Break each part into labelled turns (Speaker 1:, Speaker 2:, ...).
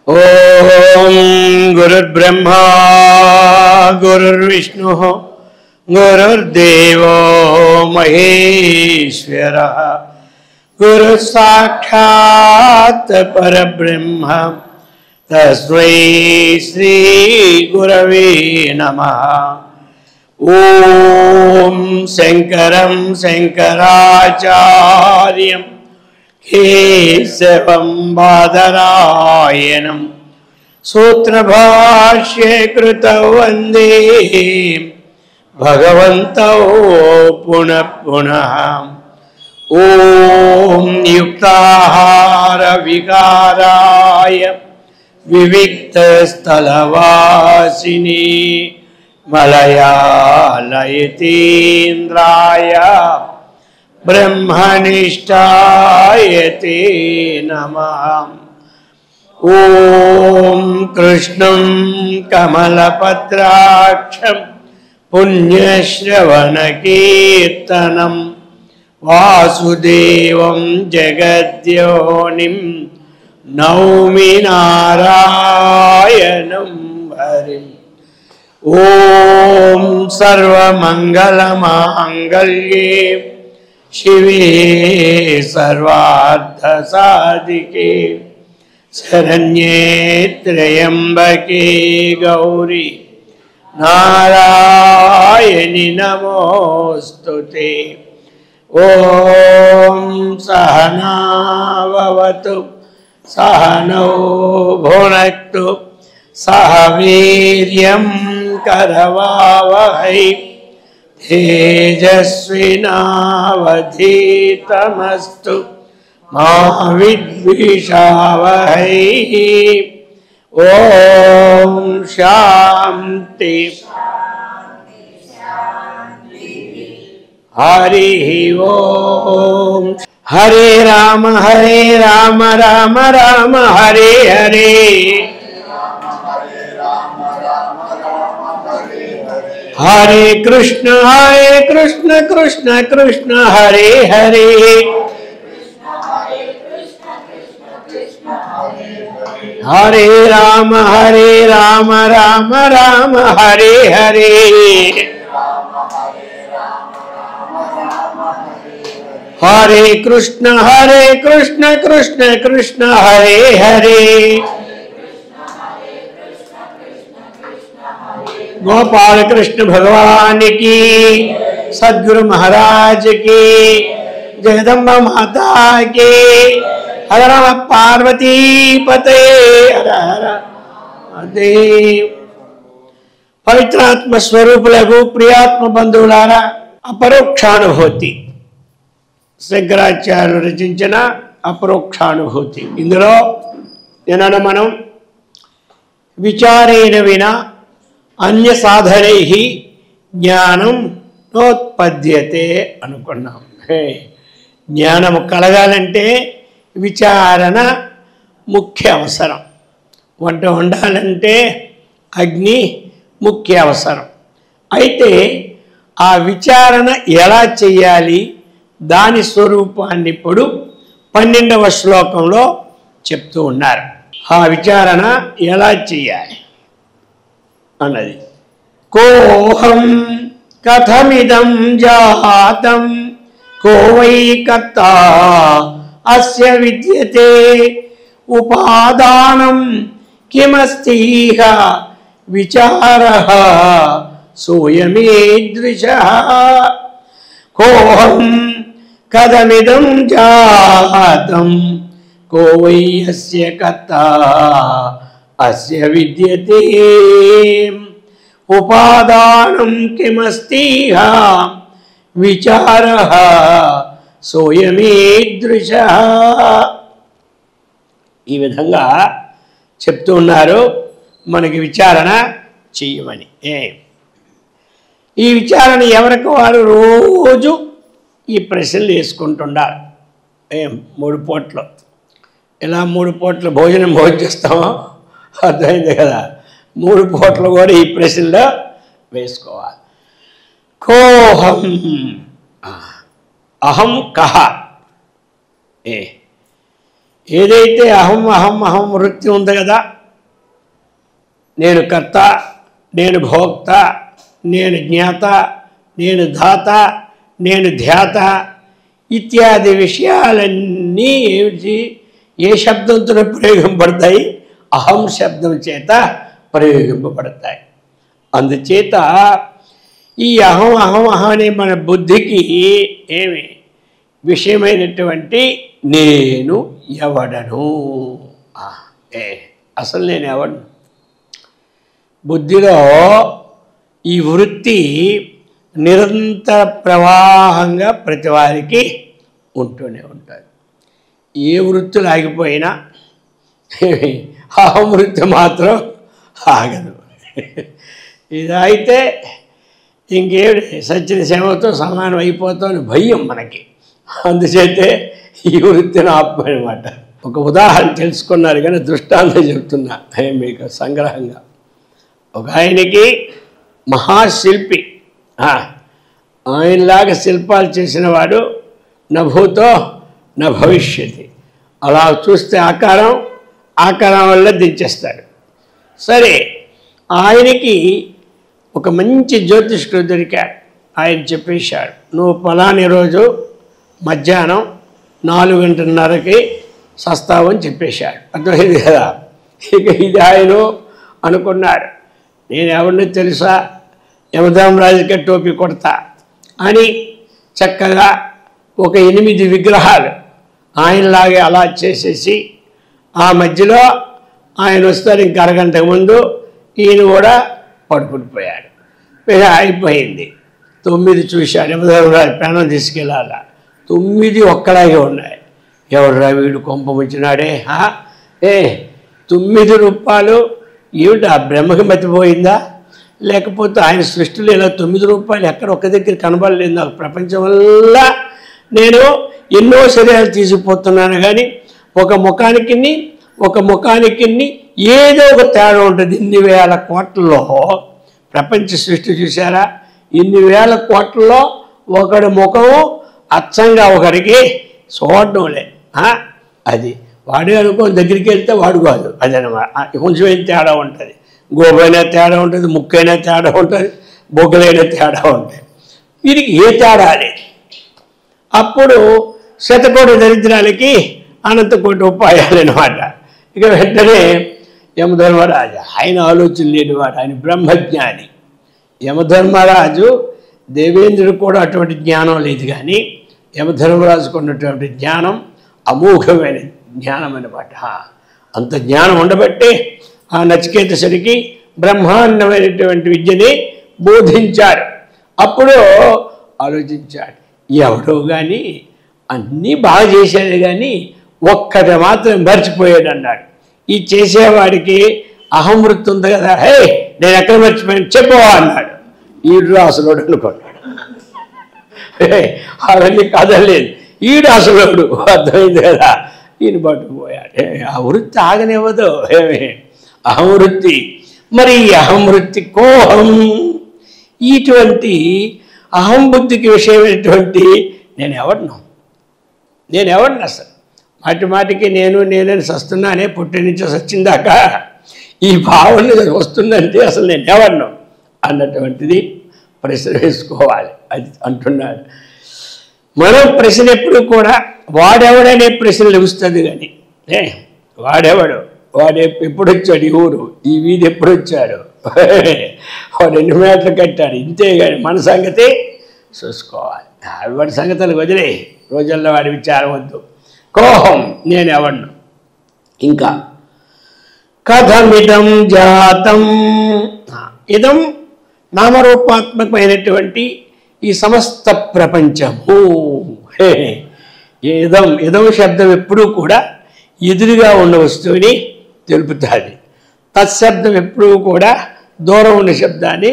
Speaker 1: ఓం గురుర్బ్రహ్మా గురుర్విష్ణు గురుర్దేవో మహేశ్వరః గురు సాక్షాత్ పరబ్రహ్మ తస్మై శ్రీ గురవే నమః. ఓం శంకరం శంకరాచార్యం కేశవం బాదరాయణం సూత్రభాష్యే కృతౌ వందే భగవంతౌ పునః పునః. ఓం యుక్తాహార వికారాయ వివిక్తస్థలవాసిని మలయాలయతీంద్రాయ బ్రహ్మనిష్టాయ తే నమః. ఓం కృష్ణం కమలపత్రాక్షం పుణ్యశ్రవణకీర్తనం వాసుదేవం జగద్యోనిం నౌమి నారాయణం హరిం. ఓం సర్వమంగళమాంగళ్యే శివే సర్వార్థసాధికే శరణ్యే త్రయంబకే గౌరీ నారాయణి నమోస్తుతే. ఓం సహనావతు సహనౌ భునక్తు సహ వీర్యం కరవావహై తేజస్వినావధీతమస్తు మా విద్విషావహై. ఓం శాంతి హరి ఓం. హరే రామ రామ రామ హరే హరే హరే కృష్ణ కృష్ణ కృష్ణ హరే హరే హరే రామ రామ హరే హరే హరే కృష్ణ కృష్ణ హరే హరే. गोपाल कृष्ण भगवान की, सद्गुरु महाराज की, जगदम्बा माता की. हर नम पार्वती पते हर हर महादेव. पवित्रात्म स्वरूपुలకు ప్రియాత్మ బంధువులారా, అపరోక్షానుభూతి శంకరాచార్యులు రచించిన అపరోక్షానుభూతి. ఇందులో నిన్న మనం విచారేణ వినా అన్య సాధనై జ్ఞానం నోత్పద్యతే అనుకున్నాం. జ్ఞానము కలగాలంటే విచారణ ముఖ్య అవసరం. వంట వండాలంటే అగ్ని ముఖ్య అవసరం. అయితే ఆ విచారణ ఎలా చేయాలి, దాని స్వరూపాన్ని ఇప్పుడు 12వ శ్లోకంలో చెప్తూ ఉన్నారు. ఆ విచారణ ఎలా చేయాలి అన్నది. కోహం కథమిదం జాతం కో వై కర్తా అస్య విద్యతే ఉపాదానం కిమస్తిహ విచారః సోయమీదృశః. కోహం కథమిదం జాతం కో వై అస్య కర్తా అస్య విద్యతే ఉపాదానం కిమస్తిహ విచారః సోయమీదృశః. ఈ విధంగా చెప్తూ ఉన్నారు మనకి విచారణ చెయ్యమని. ఈ విచారణ ఎవరికి వారు రోజు ఈ ప్రశ్నలు వేసుకుంటున్నారు. 3 పూటలు ఇలా 3 పూటలు భోజనం చేస్తామో అర్థమైంది కదా. 3 పూటలు కూడా ఈ ప్రశ్నలో వేసుకోవాలి. కోహం అహం కహ. ఏదైతే అహం అహం అహం వృత్తి ఉంది కదా, నేను కర్త, నేను భోక్త, నేను జ్ఞాత, నేను ధాత, నేను ధ్యాత ఇత్యాది విషయాలన్నీ ఏమిటి, ఏ శబ్దంతో ప్రయోగింపబడతాయి? అహం శబ్దం చేత ప్రయోగింపబడతాయి. అందుచేత ఈ అహం అహం అహం అనే మన బుద్ధికి ఏమి విషయమైనటువంటి నేను ఎవడను, అసలు నేను ఎవడను. బుద్ధిలో ఈ వృత్తి నిరంతర ప్రవాహంగా ప్రతి వారికి ఉంటూనే ఉంటుంది. ఏ వృత్తులు ఆగిపోయినా అహం వృత్తి మాత్రం ఆగదు. ఇది అయితే ఇంకేమి సచ్చిన సేవతో సమానం అయిపోతామని భయం మనకి. అందుచేతే ఈ వృత్తిని ఆపమన్నమాట. ఒక ఉదాహరణ తెలుసుకున్నారు కానీ దృష్టాంతం చెప్తున్నా మీకు సంగ్రహంగా. ఒక ఆయనకి మహాశిల్పి, ఆయనలాగా శిల్పాలు చేసిన వాడు నభూతో నా భవిష్యత్తు. అలా చూస్తే ఆకారం వల్ల దించేస్తాడు. సరే, ఆయనకి ఒక మంచి జ్యోతిష్కుడు దొరికాడు. ఆయన చెప్పేశాడు, నువ్వు పలాని రోజు మధ్యాహ్నం 4:30కి సస్తావని చెప్పేశాడు. అర్థమైంది కదా. ఇక ఇది ఆయన అనుకున్నాడు, నేను ఎవరిని తెలుసా, యమధర్మరాజుకి టోపీ కొడతా అని చక్కగా ఒక 8 విగ్రహాలు ఆయనలాగే అలా చేసేసి ఆ మధ్యలో ఆయన వస్తారు. ఇంక అరగంటకు ముందు ఈయన కూడా పడుకునిపోయాడు. అయిపోయింది. 9 చూశాడు. యమధర్మరాజు ప్రాణం తీసుకెళ్ళాలా. 9 ఒక్కలాగే ఉన్నాయి. ఎవరు వీడు కొంప ముంచినాడే, 9 రూపాయలు ఏమిటి, ఆ బ్రహ్మకి మతిపోయిందా, లేకపోతే ఆయన సృష్టిలో ఇలా 9 రూపాయలు ఎక్కడ ఒక్క దగ్గర కనబడలేదు. నాకు ప్రపంచం వల్ల నేను ఎన్నో శరీరాలు తీసుకుపోతున్నాను కానీ ఒక ముఖానికి ఏదో ఒక తేడా ఉంటుంది. ఇన్ని వేల కోట్లలో ప్రపంచ సృష్టి చూసారా, ఇన్ని వేల కోట్లలో ఒకడి ముఖము అచ్చంగా ఒకరికి చూడడం లేదు. అది వాడే అనుకోని దగ్గరికి వెళ్తే వాడు కాదు, అదనమాట. కొంచెం తేడా ఉంటుంది, గోబైనా తేడా ఉంటుంది, ముక్కైనా తేడా ఉంటుంది, బొగ్గలైనా తేడా ఉంటాయి. వీరికి ఏ తేడా లేదు. అప్పుడు శతకోటి దరిద్రాలకి అనంతకోటి ఉపాయాలు అనమాట. ఇక వెంటనే యమధర్మరాజు, ఆయన ఆలోచన లేనివాడు, ఆయన బ్రహ్మజ్ఞాని. యమధర్మరాజు దేవేంద్రుడు కూడా అటువంటి జ్ఞానం లేదు, కానీ యమధర్మరాజుకు ఉన్నటువంటి జ్ఞానం అమోఘమైన జ్ఞానం అనమాట. అంత జ్ఞానం ఉండబట్టే ఆ నచికేతసుడికి బ్రహ్మాండమైనటువంటి విద్యని బోధించారు. అప్పుడు ఆలోచించాడు, ఎవడో కానీ అన్నీ బాగా చేశాడు కానీ ఒక్కటి మాత్రం మర్చిపోయాడు అన్నాడు. ఈ చేసేవాడికి అహం వృత్తి ఉంది కదా, నేను ఎక్కడ మర్చిపోయాను చెప్పవా అన్నాడు. ఈడు అసలుడు అనుకున్నాడు. అవన్నీ కదలేదు, ఈడు అసలుడు. అర్థమైంది కదా. ఈయన పట్టుకుపోయాడు. ఆ వృత్తి ఆగనివ్వదు, అహం వృత్తి. మరి ఈ అహం వృత్తి కోహం, ఇటువంటి అహం బుద్ధికి విషయమైనటువంటి నేను ఎవరిను అసలు మాటికి నేనని సస్తున్నానే, పుట్టి నుంచి సచ్చిందాకా ఈ భావన వస్తుందంటే అసలు నేను ఎవరిను అన్నటువంటిది ప్రశ్న వేసుకోవాలి. అది అంటున్నాడు. మనం ప్రశ్న ఎప్పుడు కూడా వాడెవడనే ప్రశ్నలు వస్తుంది కానీ వాడు ఎప్పుడు వచ్చాడు, ఈ ఊరు ఈ వీధి ఎప్పుడు వచ్చాడు, వాడు 2 మీటర్లు కట్టాడు, ఇంతే కానీ మన సంగతి చూసుకోవాలి. వాడి సంగతులు వదిలే, రోజుల్లో వాడి విచారం వద్దు. కోహం, నేను ఎవడను. ఇంకా కథమిదం జాతం, ఇదం నామరూపాత్మకమైనటువంటి ఈ సమస్త ప్రపంచము. ఇదం శబ్దం ఎప్పుడూ కూడా ఎదురుగా ఉన్న వస్తువుని తెలుపుతుంది. తత్శబ్దం ఎప్పుడూ కూడా దూరం ఉన్న శబ్దాన్ని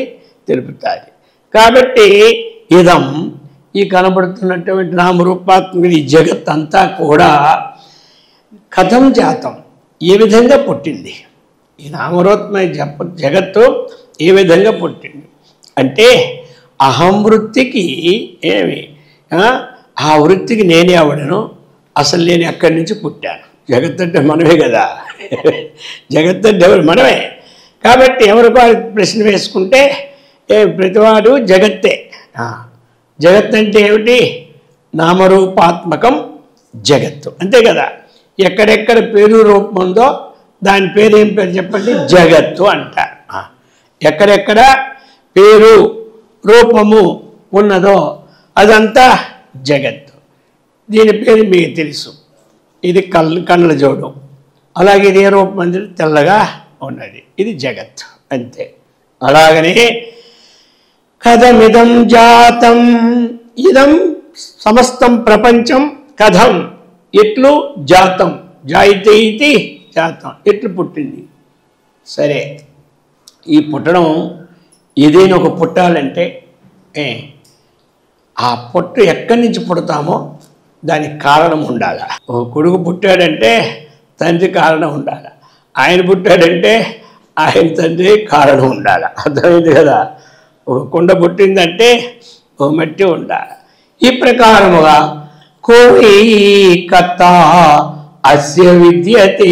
Speaker 1: తెలుపుతుంది. కాబట్టి ఇదం, ఈ కనబడుతున్నటువంటి నామరూపాత్మక ఈ జగత్ అంతా కూడా కథం జాతం, ఏ విధంగా పుట్టింది, ఈ నామరూపాత్మ జగత్తు ఏ విధంగా పుట్టింది అంటే అహం వృత్తికి ఆ వృత్తికి నేనే అవడను, అసలు నేను ఎక్కడి నుంచి పుట్టాను. జగత్ అంటే మనమే కదా. జగత్ అంటే ఎవరు? మనమే. కాబట్టి ఎవరికి ప్రశ్న వేసుకుంటే ప్రతివాడు జగత్తే. జగత్ అంటే ఏమిటి? నామరూపాత్మకం జగత్తు, అంతే కదా. ఎక్కడెక్కడ పేరు రూపం ఉందో దాని పేరు ఏం పేరు చెప్పండి? జగత్తు అంటారు. ఎక్కడెక్కడ పేరు రూపము ఉన్నదో అదంతా జగత్తు. దీని పేరు మీకు తెలుసు. ఇది కళ్ళ జోడు. అలాగే ఇది ఏ రూపం అంటే తెల్లగా ఉన్నది, ఇది జగత్, అంతే. అలాగనే కథమిదం జాతం, ఇదం సమస్తం ప్రపంచం కథం, ఎట్లు జాతం, జాయితే ఇది జాతం, ఎట్లు పుట్టింది. సరే, ఈ పుట్టడం ఏదైనా ఒక పుట్టాలంటే ఆ పుట్టు ఎక్కడి నుంచి పుడతామో దానికి కారణం ఉండాలి. ఒక కొడుకు పుట్టాడంటే తండ్రి కారణం ఉండాలి. ఆయన పుట్టాడంటే ఆయన తండ్రి కారణం ఉండాలి. అర్థమైంది కదా. ఒక కుండ పుట్టిందంటే ఒక మట్టి ఉండాలి. ఈ ప్రకారముగా కోయి కథ అస్య విద్యతే,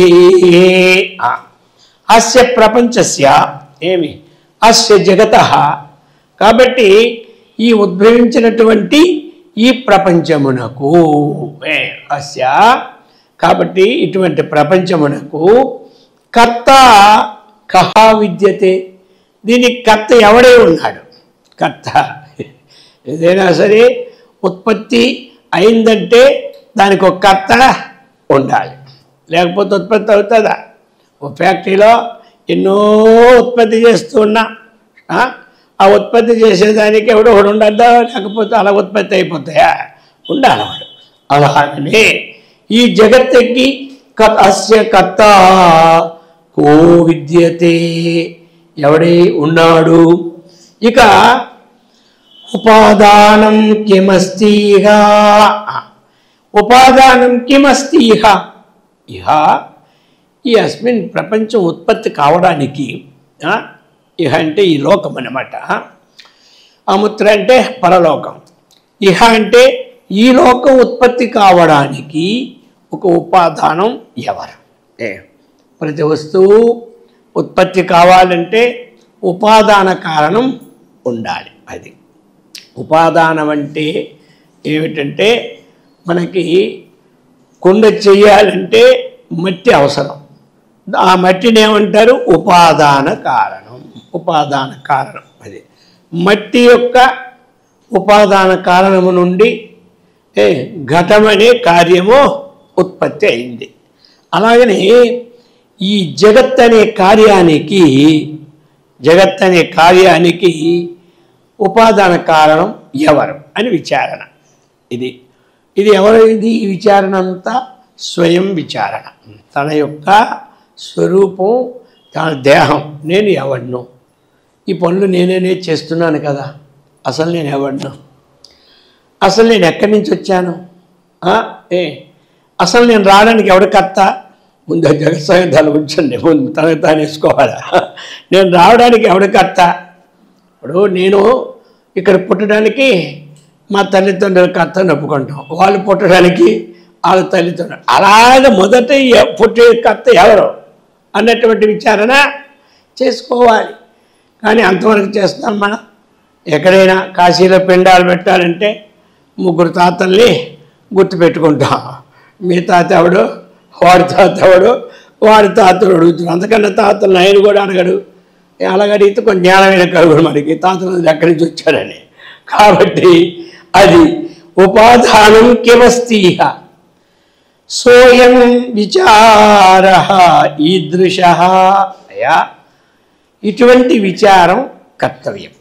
Speaker 1: అస్య ప్రపంచస్య ఏమి అస్య జగతః. కాబట్టి ఈ ఉద్భవించినటువంటి ఈ ప్రపంచమునకు అస్య, కాబట్టి ఇటువంటి ప్రపంచమునకు కర్త కహ విద్యతే, దీనికి కర్త ఎవడే ఉన్నాడు? కర్త ఏదైనా సరే ఉత్పత్తి అయిందంటే దానికి ఒక కర్త ఉండాలి, లేకపోతే ఉత్పత్తి అవుతుందా? ఒక ఫ్యాక్టరీలో ఎన్నో ఉత్పత్తి చేస్తూ ఉన్నా ఆ ఉత్పత్తి చేసేదానికి ఎవడో ఒకడు ఉండద్దా? లేకపోతే అలా ఉత్పత్తి అయిపోతాయా? ఉండాలి వాడు. అలాగనే ఈ జగత్తుకి అస్య కర్త కో విద్యతే, ఎవడే ఉన్నాడు? ఇక ఉపాదానం కిమస్తిహ, ఉపాదానం కిమస్తిహ, ఇహ ఈ అస్మిన్ ప్రపంచం ఉత్పత్తి కావడానికి, ఇహ అంటే ఈ లోకం అన్నమాట. అముత్ర అంటే పరలోకం, ఇహ అంటే ఈ లోకం ఉత్పత్తి కావడానికి ఒక ఉపాదానం ఎవరు? ప్రతి వస్తువు ఉత్పత్తి కావాలంటే ఉపాదాన కారణం ఉండాలి. అది ఉపాదానం అంటే ఏమిటంటే, మనకి కుండ చెయ్యాలంటే మట్టి అవసరం. ఆ మట్టిని ఏమంటారు? ఉపాదాన కారణం. ఉపాదాన కారణం అది. మట్టి యొక్క ఉపాదాన కారణము నుండి ఘటం అనే కార్యము ఉత్పత్తి అయింది. అలాగనే ఈ జగత్ అనే కార్యానికి ఉపాదాన కారణం ఎవరు అని విచారణ. ఇది ఎవరు? ఇది ఈ విచారణ అంతా స్వయం విచారణ. తన యొక్క స్వరూపం, తన దేహం, నేను ఎవడ్ను, ఈ పనులు నేనే చేస్తున్నాను కదా, అసలు నేను ఎవడ్ను, అసలు నేను ఎక్కడి నుంచి వచ్చాను, అసలు నేను రావడానికి ఎవడు కర్త? ముందు జగత్ సంగతాలు ఉంచండి, ముందు తనకు తాను వేసుకోవాలా. నేను రావడానికి ఎవడు కర్త? ఇప్పుడు నేను ఇక్కడ పుట్టడానికి మా తల్లిదండ్రుల కర్తని ఒప్పుకుంటాం, వాళ్ళు పుట్టడానికి వాళ్ళ తల్లిదండ్రులు. అలాగే మొదట పుట్టే కర్త ఎవరు అన్నటువంటి విచారణ చేసుకోవాలి. కానీ అంతవరకు చేస్తాం మనం. ఎక్కడైనా కాశీలో పిండాలు పెట్టాలంటే 3 తాతల్ని గుర్తుపెట్టుకుంటాం. మీ తాత ఎవడు, వాడి తాత ఎవడు, వాడి తాతలు అడుగుతున్నాడు. అంతకన్నా తాతలను ఆయన కూడా అడగడు. అలాగడిగితే కొంచెం జ్ఞానమైన కలుగుడు మనకి, తాతలు ఎక్కడి నుంచి వచ్చారని. కాబట్టి అది ఉపాదానం కిమస్తిహ సోయం విచార ఈదృశ. అయా ఇటువంటి విచారం కర్తవ్యం,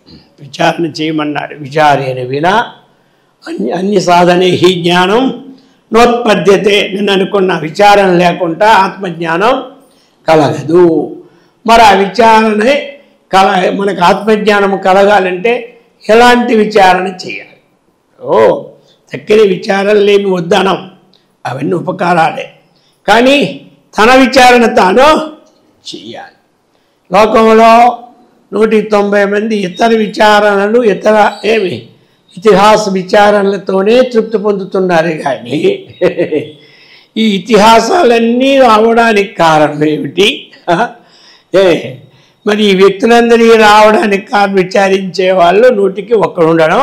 Speaker 1: విచారణ చేయమన్నాడు. విచారేణ వినా అన్ని సాధనే హి జ్ఞానం నోత్పద్యతే. నేను అనుకున్న విచారణ లేకుండా ఆత్మజ్ఞానం కలగదు. మరి ఆ విచారణే మనకు ఆత్మజ్ఞానం కలగాలంటే ఎలాంటి విచారణ చేయాలి? చక్కని విచారణ లేని వద్దనం, అవన్నీ ఉపకారాలే. కానీ తన విచారణ తాను చెయ్యాలి. లోకంలో 190 మంది ఇతర విచారణలు, ఇతర ఇతిహాస విచారణలతోనే తృప్తి పొందుతున్నారు. కానీ ఈ ఇతిహాసాలన్నీ రావడానికి కారణం ఏమిటి? మరి ఈ వ్యక్తులందరినీ రావడానికి కారణం విచారించే వాళ్ళు 100కి 1 ఉండడం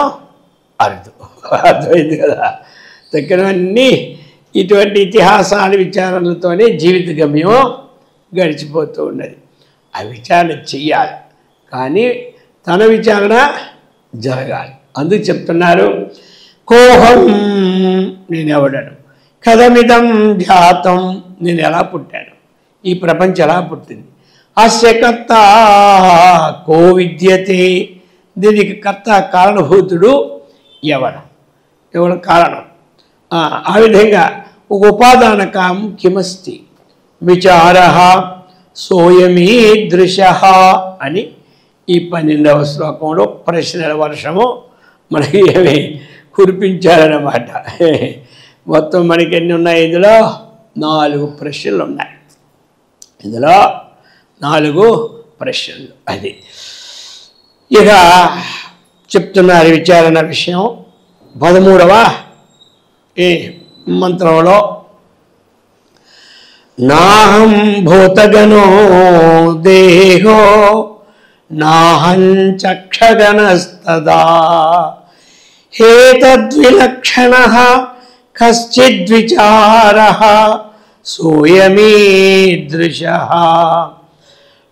Speaker 1: అరుదు. అర్థమైంది కదా? దగ్గరవన్నీ ఇటువంటి ఇతిహాసాల విచారణలతోనే జీవిత గమ్యం గడిచిపోతూ ఉన్నది. ఆ విచారణ చెయ్యాలి, కానీ తన విచారణ జరగాలి. అందుకు చెప్తున్నారు, కోహం నేనెవడను, కథమిదం జాతం నేను ఎలా పుట్టాను, ఈ ప్రపంచం ఎలా పుట్టింది, అస్య కర్త కో విద్యతే దీనికి కర్త కారణభూతుడు ఎవరు కారణం. ఆ విధంగా ఒక ఉపాదాన కామం కిమస్తి విచార సోయమీదృశ అని ఈ 12వ శ్లోకంలో ప్రశ్నల వర్షము మనకి ఏమి కురిపించారన్నమాట. మొత్తం మనకి ఎన్ని ఉన్నాయి? ఇందులో 4 ప్రశ్నలు ఉన్నాయి. ఇందులో 4 ప్రశ్నలు. అది ఇక చెప్తున్నారు విచారణ విషయం. 13వ మంత్రంలో నాహం భూతగణో దేహో నాహం చక్షగణస్తదా హేతద్విలక్షణః కశ్చిద్విచారః సోయమీదృశః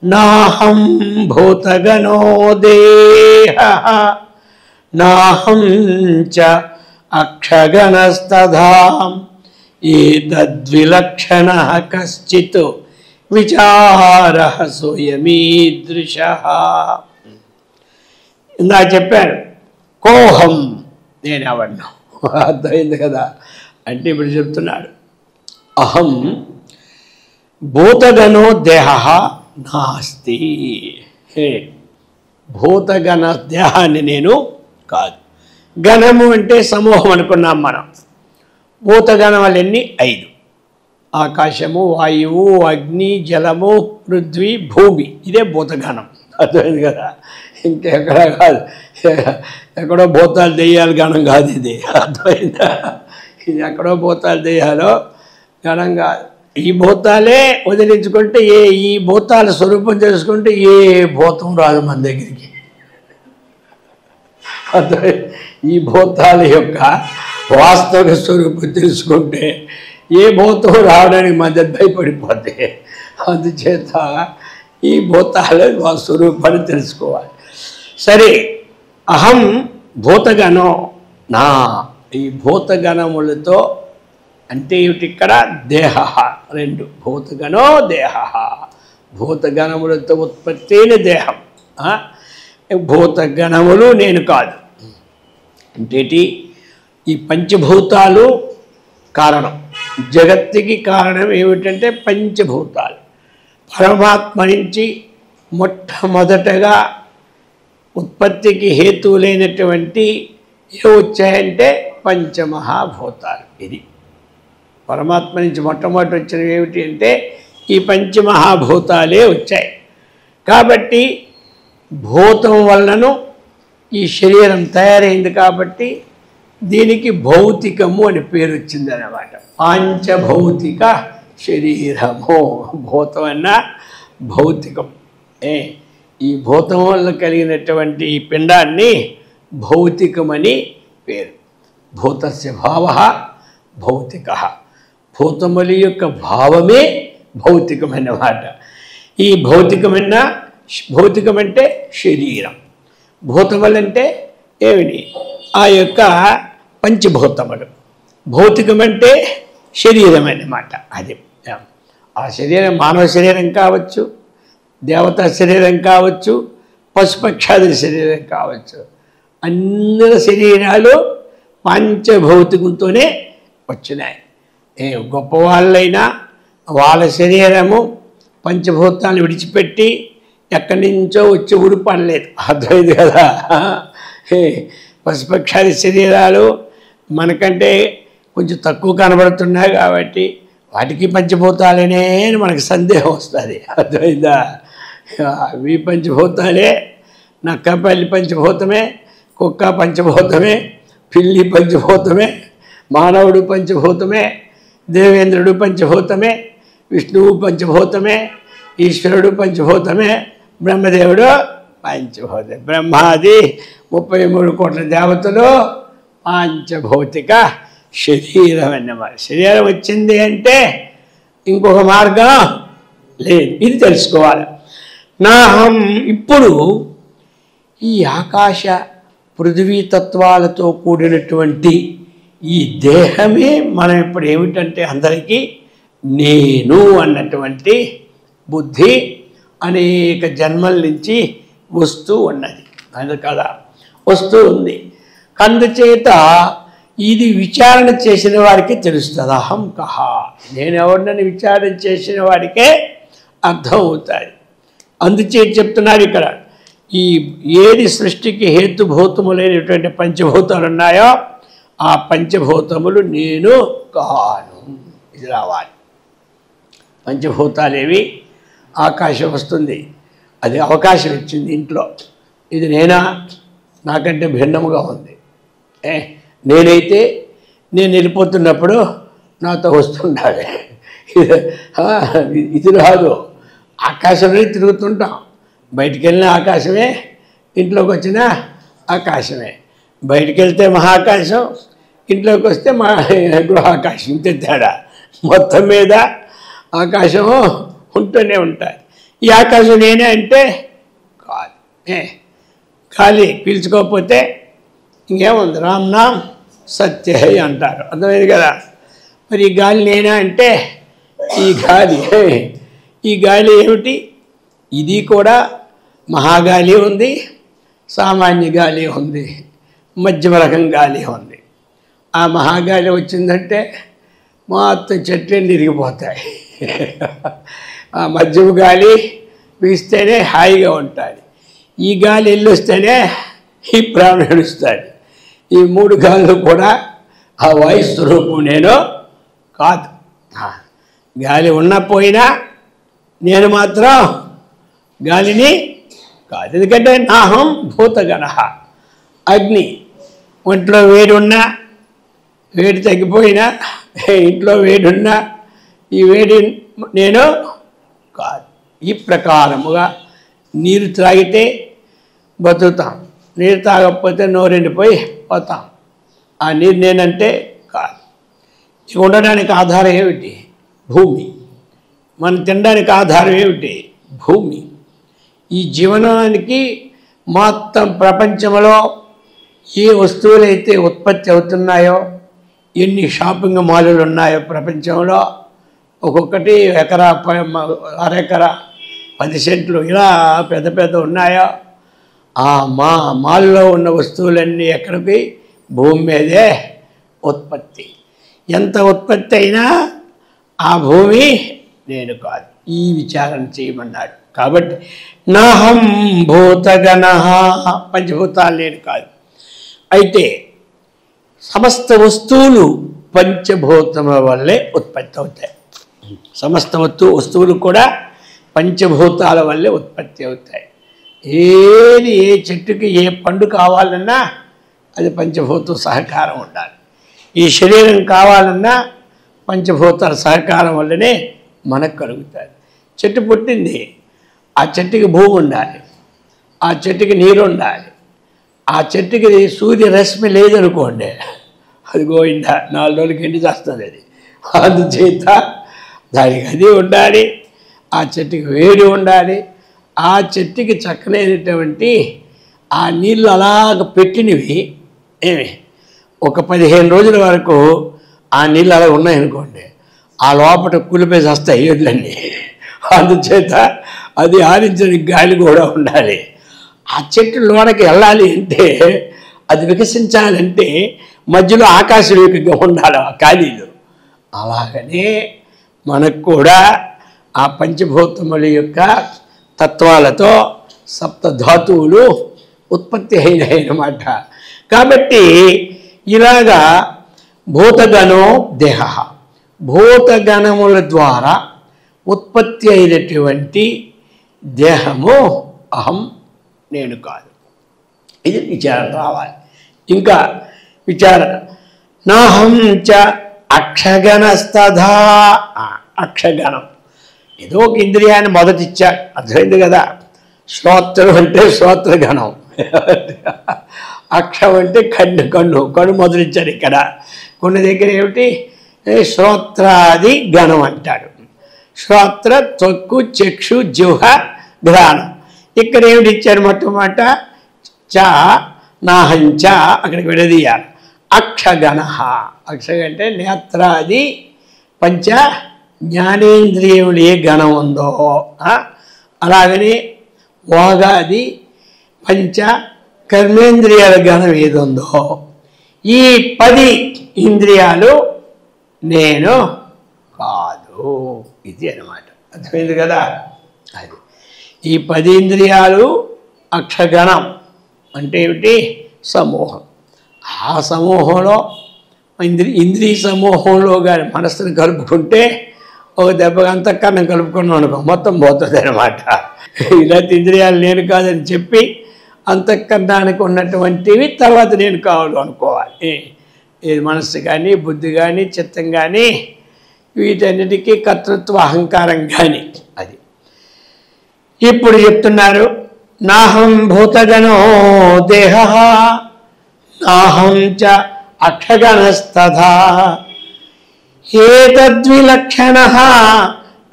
Speaker 1: నాహం భూతగణో దేహః నాహం చ అక్షగణస్తదా ఏతద్విలక్షణః కశ్చిత్ విచారః సోయమీదృశః. ఇందా చెప్పాను, కోహం నేనెవడను. అర్థమైంది కదా? అంటే ఇప్పుడు చెప్తున్నాడు, అహం భూతగణో దేహ నాస్తి. భూతగణ దేహాన్ని నేను కాదు. గణము అంటే సమూహం అనుకున్నాం మనం. భూతగణాలన్నీ 5: ఆకాశము, వాయువు, అగ్ని, జలము, పృథ్వీ, భూమి. ఇదే భూతగణం. అర్థమైంది కదా? ఇంకెక్కడ కాదు, ఎక్కడో భూతాలు దెయ్యాలు గణం కాదు ఇది. అర్థమైందా? ఇది ఎక్కడో భూతాలు దెయ్యాలో గణం కాదు. ఈ భూతాలే వదిలించుకుంటే ఈ భూతాల స్వరూపం తెలుసుకుంటే ఏ భూతం రాదు మన దగ్గరికి. ఈ భూతాల యొక్క వాస్తవ స్వరూపం తెలుసుకుంటే ఏ భూతం రావడానికి మధ్య భయపడిపోతే, అందుచేత ఈ భూతాల స్వరూపాన్ని తెలుసుకోవాలి. సరే, అహం భూతగణో నా, ఈ భూతగణములతో అంటే ఏమిటి? ఇక్కడ దేహ 2, భూతగణో దేహ, భూతగణములతో ఉత్పత్తి అయిన దేహం. భూతగణములు నేను కాదు. అంటే ఈ పంచభూతాలు కారణం. జగత్తుకి కారణం ఏమిటంటే పంచభూతాలు. పరమాత్మ నుంచి మొట్టమొదటగా ఉత్పత్తికి హేతువులైనటువంటి ఏ వచ్చాయంటే పంచమహాభూతాలు. ఇది పరమాత్మ నుంచి మొట్టమొదటి వచ్చినవి ఏమిటి అంటే ఈ పంచమహాభూతాలే వచ్చాయి. కాబట్టి భూతం వలనను ఈ శరీరం తయారైంది. కాబట్టి దీనికి భౌతికము అని పేరు వచ్చింది అన్నమాట. పాంచభౌతిక శరీరము. భూతం అన్న భౌతికం. ఈ భూతం వల్ల కలిగినటువంటి ఈ పిండాన్ని భౌతికమని పేరు. భూతస్య భావ భౌతిక. భూతముల యొక్క భావమే భౌతికమన్నమాట. ఈ భౌతికమంటే శరీరం. భూతములంటే ఏమిటి? ఆ యొక్క పంచభూతములు. భౌతికమంటే శరీరం అన్నమాట. అది ఆ శరీరం మానవ శరీరం కావచ్చు, దేవతా శరీరం కావచ్చు, పశుపక్షాదుల శరీరం కావచ్చు. అందరి శరీరాలు పంచభౌతికంతోనే వచ్చినాయి. గొప్పవాళ్ళైనా వాళ్ళ శరీరము పంచభూతాలను విడిచిపెట్టి ఎక్కడి నుంచో వచ్చి ఊడిపడలేదు. అర్థమైంది కదా? పశుపక్షాది శరీరాలు మనకంటే కొంచెం తక్కువ కనబడుతున్నాయి కాబట్టి వాటికి పంచభూతాలనే అని మనకు సందేహం వస్తుంది. అర్థమైందా? అవి పంచభూతాలే. నక్కపల్లి పంచభూతమే, కుక్క పంచభూతమే, పిల్లి పంచభూతమే, మానవుడు పంచభూతమే. దేవేంద్రుడు పంచభూతమే, విష్ణువు పంచభూతమే, ఈశ్వరుడు పంచభూతమే, బ్రహ్మదేవుడు పంచభూతమే. బ్రహ్మాది 33 కోట్ల దేవతలు పంచభౌతిక శరీరం అన్నమాట. శరీరం వచ్చింది అంటే ఇంకొక మార్గం లేదు, ఇది తెలుసుకోవాలి. నాహం ఇప్పుడు ఈ ఆకాశ పృథివీ తత్వాలతో కూడినటువంటి ఈ దేహమే మనం ఇప్పుడు ఏమిటంటే అందరికీ నేను అన్నటువంటి బుద్ధి అనేక జన్మల నుంచి వస్తూ ఉన్నది. అందుకల వస్తూ ఉంది. అందుచేత ఇది విచారణ చేసిన వారికి తెలుస్తుంది. అహం కహ, నేను ఎవరినని విచారణ చేసిన వాడికే అర్థం అవుతుంది. అందుచేత చెప్తున్నారు ఇక్కడ, ఈ ఏది సృష్టికి హేతుభూతములైనటువంటి పంచభూతాలు ఉన్నాయో ఆ పంచభూతములు నేను కాను. ఇది రావాలి. పంచభూతాలేవి ఆకాశం వస్తుంది, అది అవకాశం ఇచ్చింది ఇంట్లో. ఇది నేనా, నాకంటే భిన్నముగా ఉంది. నేనైతే నేను వెళ్ళిపోతున్నప్పుడు నాతో వస్తుండాలి. ఇది రాదు. ఆకాశంలో తిరుగుతుంటాం. బయటికి వెళ్ళిన ఆకాశమే, ఇంట్లోకి వచ్చిన ఆకాశమే. బయటికి వెళ్తే మహాకాశం, ఇంట్లోకి వస్తే గృహాకాశం. ఇంతే తేడా. మొత్తం మీద ఆకాశము ఉంటూనే ఉంటాయి. ఈ ఆకాశం నేనే అంటే కాదు. గాలి పీల్చుకోకపోతే ఇంకేముంది, రామ్ నామ్ సత్య అంటారు. అర్థమైంది కదా. మరి ఈ గాలి నేనా అంటే ఈ గాలి ఏమిటి? ఇది కూడా మహాగాలి ఉంది, సామాన్య గాలి ఉంది, మధ్యమ రకం గాలి ఉంది. ఆ మహాగాలి వచ్చిందంటే మొత్తం చెట్లే నిరిగిపోతాయి. ఆ మధ్యమ గాలి వీస్తేనే హాయిగా ఉంటుంది. ఈ గాలి వెళ్ళొస్తేనే ఈ ప్రాణం నడుస్తుంది. ఈ 3 గాలులు కూడా ఆ వాయు స్వరూపం నేను కాదు. గాలి ఉన్నపోయినా నేను మాత్రం గాలిని కాదు. ఎందుకంటే నాహం భూతగణ. అగ్ని, ఒంట్లో వేడి ఉన్నా, వేడి తగ్గిపోయినా, ఇంట్లో వేడి ఉన్నా ఈ వేడి నేను కాదు. ఈ ప్రకారముగా నీరు త్రాగితే బతుకుతాం, నీరు తాగకపోతే నోరెండిపోయి పోతాం. ఆ నీరు నేనంటే కాదు. ఇక ఉండడానికి ఆధారం ఏమిటి? భూమి. మనం తినడానికి ఆధారం ఏమిటి? భూమి. ఈ జీవనానికి మొత్తం ప్రపంచంలో ఏ వస్తువులైతే ఉత్పత్తి అవుతున్నాయో, ఎన్ని షాపింగ్ మాల్లు ఉన్నాయో ప్రపంచంలో, ఒక్కొక్కటి ఎకరా, అరెకరా, 10 సెంట్లు ఇలా పెద్ద పెద్ద ఉన్నాయో, ఆ మాల్లో ఉన్న వస్తువులన్నీ ఎక్కడికి? భూమి మీదే ఉత్పత్తి. ఎంత ఉత్పత్తి అయినా ఆ భూమి నేను కాదు. ఈ విచారణ చేయమన్నాడు. కాబట్టి నాహం భూతగణ, పంచభూతాలు నేను కాదు. అయితే సమస్త వస్తువులు పంచభూతముల వల్లే ఉత్పత్తి అవుతాయి. సమస్త వస్తువులు కూడా పంచభూతాల వల్లే ఉత్పత్తి అవుతాయి. ఏది, ఏ చెట్టుకి ఏ పండు కావాలన్నా అది పంచభూత సహకారం ఉండాలి. ఈ శరీరం కావాలన్నా పంచభూతాల సహకారం వల్లనే మనకు కలుగుతుంది. చెట్టు పుట్టింది, ఆ చెట్టుకి భూమి ఉండాలి, ఆ చెట్టుకి నీరు ఉండాలి. ఆ చెట్టుకి సూర్యరశ్మి లేదనుకోండి, అది గోయిందా 4 రోజులకి ఎండి చేస్తుంది. అది అందుచేత దానికి అది ఉండాలి, ఆ చెట్టుకి వేడి ఉండాలి. ఆ చెట్టుకి చక్కనైనటువంటి ఆ నీళ్ళు అలాగ పెట్టినవి ఒక 15 రోజుల వరకు ఆ నీళ్ళు అలా ఉన్నాయనుకోండి, ఆ లోపల కూలిపోయి వస్తాయి ఏడ్లన్నీ. అందుచేత అది ఆరించడానికి గాలి కూడా ఉండాలి. ఆ చెట్టు లోనకి వెళ్ళాలి అంటే, అది వికసించాలంటే మధ్యలో ఆకాశవేగంగా ఉండాలి ఆ ఖాళీలు. అలాగనే మనకు కూడా ఆ పంచభూతముల యొక్క తత్వాలతో సప్తధాతువులు ఉత్పత్తి అయినాయన్నమాట. కాబట్టి ఇలాగా భూతగణో దేహ, భూతగణముల ద్వారా ఉత్పత్తి అయినటువంటి దేహము అహం నేను కాదు. ఇది విచారణ రావాలి. ఇంకా విచారణ నాహం చ అక్షగణస్తథా. అక్షగణం ఏదో ఒక ఇంద్రియాన్ని మొదటి ఇచ్చాడు, అర్థమైంది కదా. శ్రోత్రం అంటే శ్రోత్రగణం, అక్షం అంటే కన్ను మొదటిచ్చాడు. ఇక్కడ కొన్ని దగ్గర ఏమిటి శ్రోత్రాది గణం అంటాడు. శ్రోత్ర, త్వక్కు, చక్షు, జిహ్వ, ఘ్రాణం. ఇక్కడ ఏమిటి ఇచ్చాడు మొట్టమొదట చ నాహంచ, అక్కడికి విడదీయాలి. అక్షగణ. అక్షగ అంటే నేత్రాది పంచ జ్ఞానేంద్రియములు ఏ గణం ఉందో, అలాగనే వాగాది పంచ కర్మేంద్రియాల గణం ఏది ఉందో, ఈ 10 ఇంద్రియాలు నేను కాదు, ఇది అన్నమాట. అర్థమైంది కదా. అది ఈ 10 ఇంద్రియాలు అక్షగణం అంటే ఏమిటి సమూహం. ఆ సమూహంలో ఇంద్రియ సమూహంలో కానీ మనస్సును కలుపుకుంటే ఒక దెబ్బగా అంతఃకరణం కలుపుకున్నాం అనుకో మొత్తం పోతుంది అన్నమాట. ఇలాంటి ఇంద్రియాలు నేను కాదని చెప్పి అంతఃకరణానికి ఉన్నటువంటివి తర్వాత నేను కావాలి అనుకోవాలి. ఇది మనస్సు కానీ బుద్ధి కానీ చిత్తం కానీ వీటన్నిటికీ కర్తృత్వ అహంకారం కానీ. అది ఇప్పుడు చెప్తున్నారు. నాహం భూతగణో దేహ నాహం చ అక్షగణస్తథా ఏతద్విలక్షణః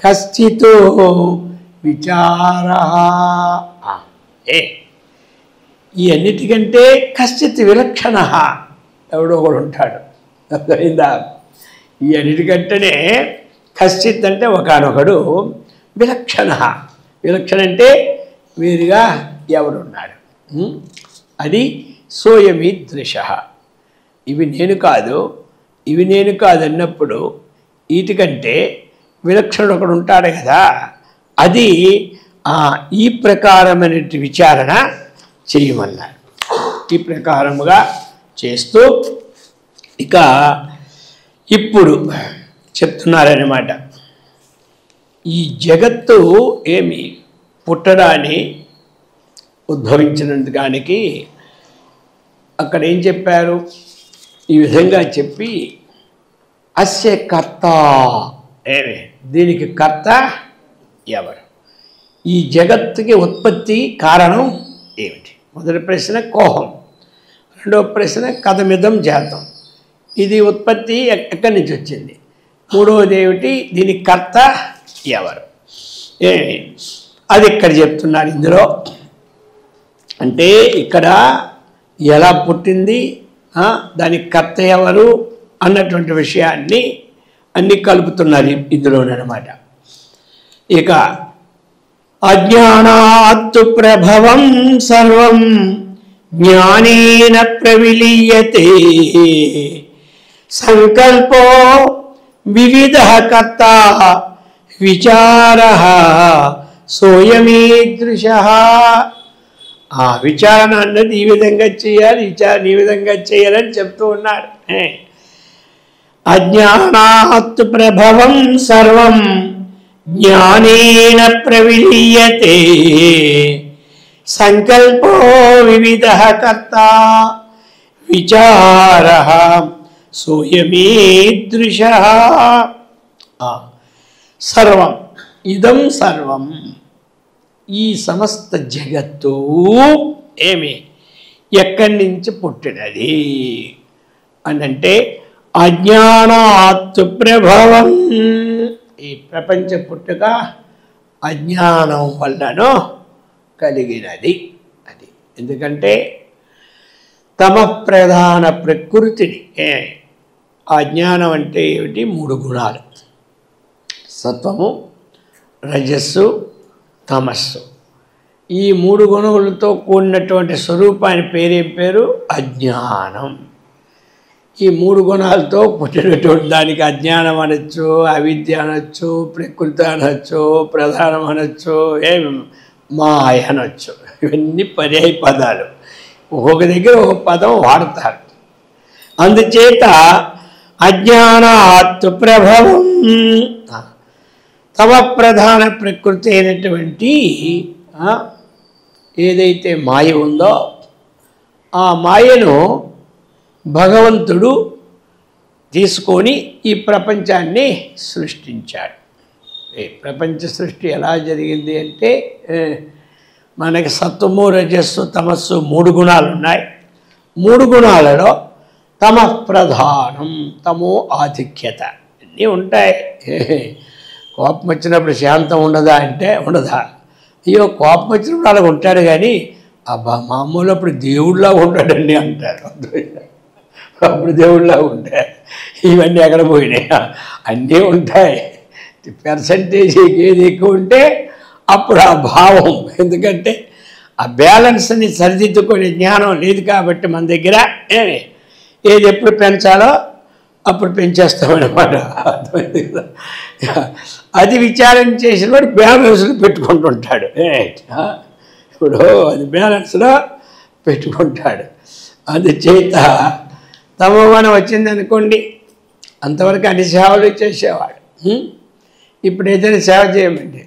Speaker 1: కశ్చితో విచారః. ఈ అన్నిటికంటే కశ్చిత్ విలక్షణః, ఎవడో ఒకడు ఉంటాడు. అర్థమైందా. ఈ అన్నిటికంటేనే కశ్చిత్ అంటే ఒకనొకడు, విలక్షణ. విలక్షణ అంటే వేరుగా ఎవరున్నాడు. అది సోయమీదృశ. ఇవి నేను కాదు, ఇవి నేను కాదు అన్నప్పుడు వీటికంటే విలక్షణుడు ఒకడు ఉంటాడు కదా. అది ఈ ప్రకారమైన విచారణ చేయమన్నారు. ఈ ప్రకారముగా చేస్తూ ఇక ఇప్పుడు చెప్తున్నారన్నమాట. ఈ జగత్తు ఏమి పుట్టడాన్ని ఉద్భవించినందుకానికి అక్కడ ఏం చెప్పారు, ఈ విధంగా చెప్పి అస్య కర్త ఏమి, దీనికి కర్త ఎవరు, ఈ జగత్తుకి ఉత్పత్తి కారణం ఏమిటి. మొదటి ప్రశ్న కోహం, రెండవ ప్రశ్న కథమిదం జాతం, ఇది ఉత్పత్తి ఎక్కడి నుంచి వచ్చింది, మూడవది ఏమిటి దీనికి కర్త ఎవరు. ఏమి అది ఇక్కడ చెప్తున్నారు. ఇందులో అంటే ఇక్కడ ఎలా పుట్టింది, దానికి కర్త ఎవరు అన్నటువంటి విషయాన్ని అన్నీ కలుపుతున్నారు ఇందులోనమాట. ఇక అజ్ఞానాత్తు ప్రభవం సర్వం జ్ఞానేన ప్రవిలీయతే సంకల్పో వివిధ కర్త విచారః సోయమీదృశః. ఆ విచారణ అన్నది ఈ విధంగా చేయాలి, విచారణ ఈ విధంగా చేయాలని చెప్తూ ఉన్నాడు. అజ్ఞానాత్ ప్రభవం సర్వం జ్ఞానేన ప్రవిలీయతే సంకల్పో వివిధ కర్త విచారః సోయమీదృశః. సర్వం ఇదం సర్వం, ఈ సమస్త జగత్తు ఏమి ఎక్కడి నుంచి పుట్టినది అనంటే అజ్ఞానాత్ ప్రభవం. ఈ ప్రపంచ పుట్టుక అజ్ఞానం వల్లనో కలిగినది. అది ఎందుకంటే తమ ప్రధాన ప్రకృతిని, అజ్ఞానం అంటే ఏమిటి, 3 గుణాలు, సత్వము రజస్సు తమస్సు. ఈ 3 గుణములతో కూడినటువంటి స్వరూపాన్ని పేరేం పేరు, అజ్ఞానం. ఈ 3 గుణాలతో పుట్టినటువంటి దానికి అజ్ఞానం అనొచ్చు, అవిద్య అనొచ్చు, ప్రకృతి అనొచ్చు, ప్రధానం అనొచ్చు, మాయ అనొచ్చు. ఇవన్నీ పర్యాయ పదాలు, ఒక్కొక్క దగ్గర ఒక పదం వాడతారు. అందుచేత అజ్ఞానాత్ ప్రభవం, తమ ప్రధాన ప్రకృతి అయినటువంటి ఏదైతే మాయ ఉందో ఆ మాయను భగవంతుడు తీసుకొని ఈ ప్రపంచాన్ని సృష్టించాడు. ఈ ప్రపంచ సృష్టి ఎలా జరిగింది అంటే మనకి సత్వము రజస్సు తమస్సు 3 గుణాలు ఉన్నాయి. 3 గుణాలలో తమ ప్రధానం, తమో ఆధిక్యత అన్నీ ఉంటాయి. కోపం వచ్చినప్పుడు శాంతం ఉండదా అంటే ఉండదా? అయ్యో కోపం వచ్చినప్పుడు అలా ఉంటాడు కానీ అబ్బా మామూలు అప్పుడు దేవుళ్ళలా ఉంటాడండి అంటారు. అప్పుడు దేవుళ్ళలా ఉంటాయి. ఇవన్నీ ఎక్కడ పోయినాయి? అన్నీ ఉంటాయి. పర్సంటేజ్ ఏది ఎక్కువ ఉంటే అప్పుడు ఆ భావం. ఎందుకంటే ఆ బ్యాలెన్స్ని సరిదిద్దుకునే జ్ఞానం లేదు కాబట్టి మన దగ్గర ఏది ఎప్పుడు పెంచాలో అప్పుడు పెంచేస్తామన్నమాట. అర్థమైంది కదా? అది విచారం చేసిన వాడు బ్యాలెన్స్లో పెట్టుకుంటుంటాడు. ఇప్పుడు అది బ్యాలెన్స్లో పెట్టుకుంటాడు. అందుచేత తమోగుణం వచ్చిందనుకోండి, అంతవరకు అన్ని సేవలు చేసేవాడు. ఇప్పుడు ఏదైనా సేవ చేయమండి,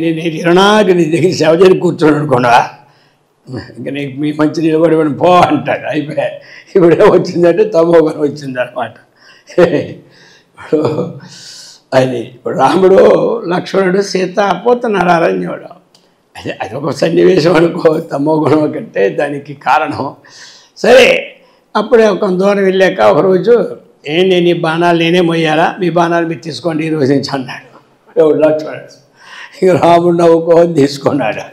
Speaker 1: నేను 24 నీ దగ్గర సేవ చేయని కూర్చోను అనుకోండా, ఇంకా నీకు మీ మంచి నిలబడి పో అంటాడు. అయిపోయా. ఇప్పుడే వచ్చిందంటే తమోగుణం వచ్చిందనమాట. ఇప్పుడు అది ఇప్పుడు రాముడు లక్ష్మణుడు సీత పోతున్నారు అరణ్యంలో. అది ఒక సన్నివేశం అనుకో. తమోగుణం కంటే దానికి కారణం. సరే, అప్పుడే కొంత దూరం వెళ్ళాక ఒకరోజు నేను ఈ బాణాలు నేనే మొయ్యాలా, మీ బాణాలు మీరు తీసుకోండి ఈరోజు నుంచి అన్నాడు లక్ష్మణుడు. ఇక రాముడు నవ్వుకోని తీసుకున్నాడు.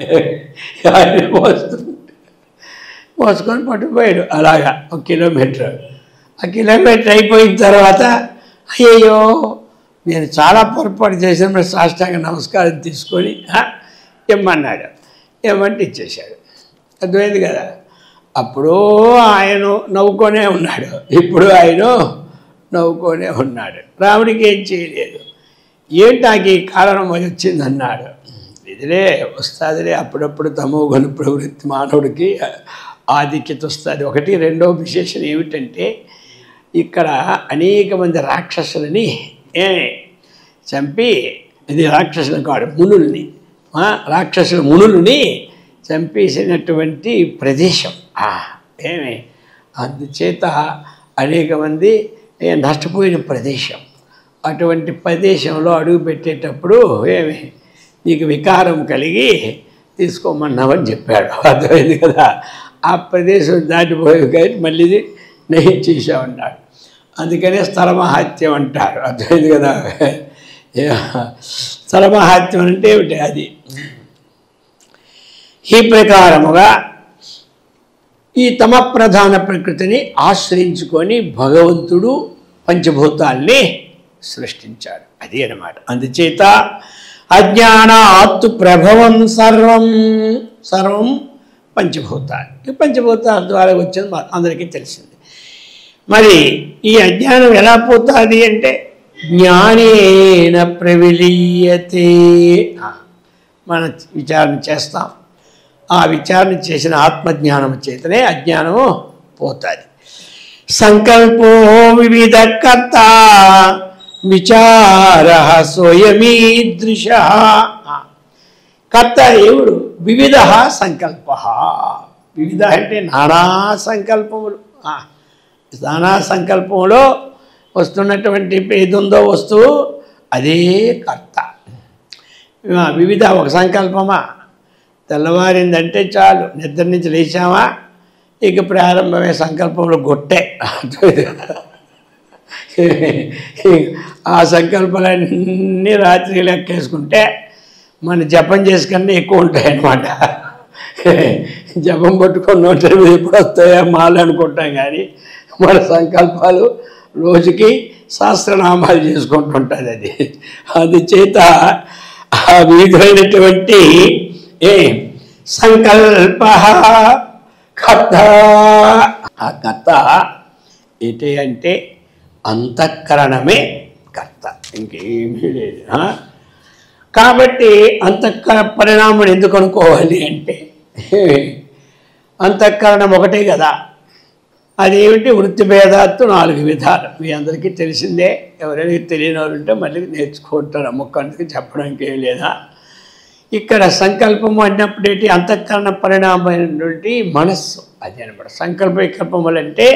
Speaker 1: మోసుకొని పట్టుకుపోయాడు. అలాగా 1 కిలోమీటర్. ఆ కిలోమీటర్ అయిపోయిన తర్వాత అయ్యో నేను చాలా పొరపాటు చేసిన సాష్టాంగ నమస్కారం తీసుకొని ఇమ్మన్నాడు. ఇమ్మంటే ఇచ్చేశాడు. అర్థమైంది కదా? అప్పుడు ఆయన నవ్వుకొనే ఉన్నాడు, ఇప్పుడు ఆయన నవ్వుకొనే ఉన్నాడు. రాముడికి ఏం చేయలేదు. ఏంటాకి కారణం వచ్చిందన్నాడు. ఇదిలే వస్తుందిలే, అప్పుడప్పుడు తమోగుణ ప్రవృత్తి మానవుడికి ఆధిక్యత వస్తుంది. ఒకటి. రెండో విశేషం ఏమిటంటే ఇక్కడ అనేక మంది రాక్షసులని చంపి, ఇది రాక్షసులు కాదు మునుల్ని, రాక్షసుల మునుల్ని చంపేసినటువంటి ప్రదేశం. అందుచేత అనేక మంది నష్టపోయిన ప్రదేశం. అటువంటి ప్రదేశంలో అడుగు పెట్టేటప్పుడు నీకు వికారం కలిగి తీసుకోమన్నామని చెప్పాడు. అర్థమైంది కదా? ఆ ప్రదేశం దాటిపోయి కానీ మళ్ళీ నహించేసామన్నాడు. అందుకనే స్థలమహాత్యం అంటారు. అర్థమైంది కదా? స్థలమహాత్యం అంటే ఏమిటి? అది ఈ ప్రకారముగా ఈ తమ ప్రధాన ప్రకృతిని ఆశ్రయించుకొని భగవంతుడు పంచభూతాల్ని సృష్టించాడు. అది అన్నమాట. అందుచేత అజ్ఞానాత్తు ప్రభవం సర్వం పంచభూతాలు. ఈ పంచభూతాల ద్వారా వచ్చింది అందరికీ తెలిసింది. మరి ఈ అజ్ఞానం ఎలా పోతుంది అంటే జ్ఞానేన ప్రవిలీయతే. మనం విచారణ చేస్తాం. ఆ విచారణ చేసిన ఆత్మజ్ఞానం చేతనే అజ్ఞానము పోతుంది. సంకల్పో వివిధ కర్త విచార స్వయమీదృశ. కర్త ఎవడు? వివిధ సంకల్ప. వివిధ అంటే నానా సంకల్పములు. నానా సంకల్పంలో వస్తున్నటువంటి ఏదుందో వస్తువు అదే కర్త. వివిధ ఒక సంకల్పమా? తెల్లవారిందంటే చాలు, నిద్ర నుంచి లేచామా ఇక ప్రారంభమే సంకల్పంలో గొట్టే. ఆ సంకల్పాలన్నీ రాత్రి లెక్కేసుకుంటే మన జపం చేసుకన్నా ఎక్కువ ఉంటాయి అన్నమాట. జపం పట్టుకొని 108 ఎప్పుడు వస్తాయా మాలు అనుకుంటాం, కానీ మన సంకల్పాలు రోజుకి సహస్రనామాలు చేసుకుంటుంటుంది. అది అందుచేత ఆ విధమైనటువంటి సంకల్ప కర్త. ఆ కర్త ఏంటి అంటే అంతఃకరణమే కర్త, ఇంకేమీ లేదు. కాబట్టి అంతఃకరణ పరిణామం ఎందుకు అనుకోవాలి అంటే అంతఃకరణం ఒకటే కదా. అదేమిటి? వృత్తి భేదాత్తు 4 విధాలు. మీ అందరికీ తెలిసిందే. ఎవరైనా తెలియని వాళ్ళు ఉంటే మళ్ళీ నేర్చుకుంటారు. ముఖానికి చెప్పడానికి ఏం లేదా. ఇక్కడ సంకల్పము అన్నప్పుడు ఏంటి? అంతఃకరణ పరిణామైనటువంటి మనస్సు. అది అనమాట సంకల్ప వికల్పములు అంటే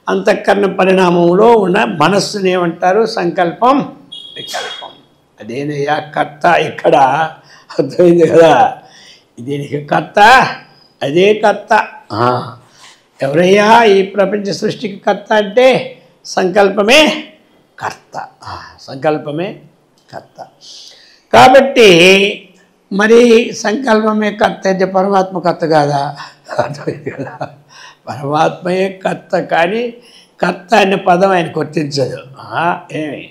Speaker 1: అంతఃకరణ పరిణామంలో ఉన్న మనస్సుని ఏమంటారు? సంకల్పం, వికల్పం. అదేనయ్యా కర్త. ఇక్కడ అర్థమైంది కదా, దీనికి కర్త, అదే కర్త. ఎవరయ్యా ఈ ప్రపంచ సృష్టికి కర్త అంటే సంకల్పమే కర్త. సంకల్పమే కర్త. కాబట్టి మరి సంకల్పమే కర్త అయితే పరమాత్మ కర్త కాదా? అర్థమైంది కదా, పరమాత్మయే కర్త, కానీ కర్త అనే పదం ఆయన గుర్తించదు. ఏమి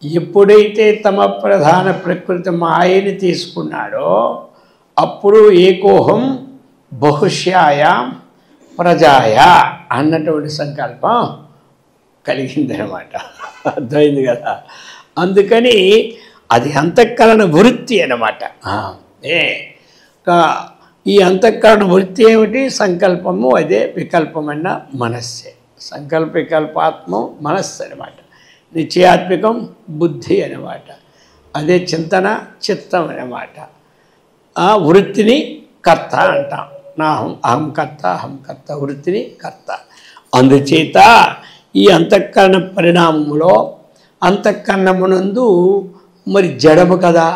Speaker 1: ఎప్పుడైతే తమ ప్రధాన ప్రకృతి మాయని తీసుకున్నాడో అప్పుడు ఏకోహం బహుశ్యాయాం ప్రజాయ అన్నటువంటి సంకల్పం కలిగిందనమాట. అర్థమైంది కదా. అందుకని అది అంతఃకరణ వృత్తి అన్నమాట. ఈ అంతఃకరణ వృత్తి ఏమిటి? సంకల్పము, అదే వికల్పమన్న మనస్సే. సంకల్ప వికల్పాత్మం మనస్సు అనమాట. నిశ్చయాత్మికం బుద్ధి అనమాట. అదే చింతన చిత్తం అనమాట. ఆ వృత్తిని కర్త అంటాం. నా అహం కర్త వృత్తిని కర్త. అందుచేత ఈ అంతఃకరణ పరిణామంలో అంతఃకరణమునందు మరి జడము కదా,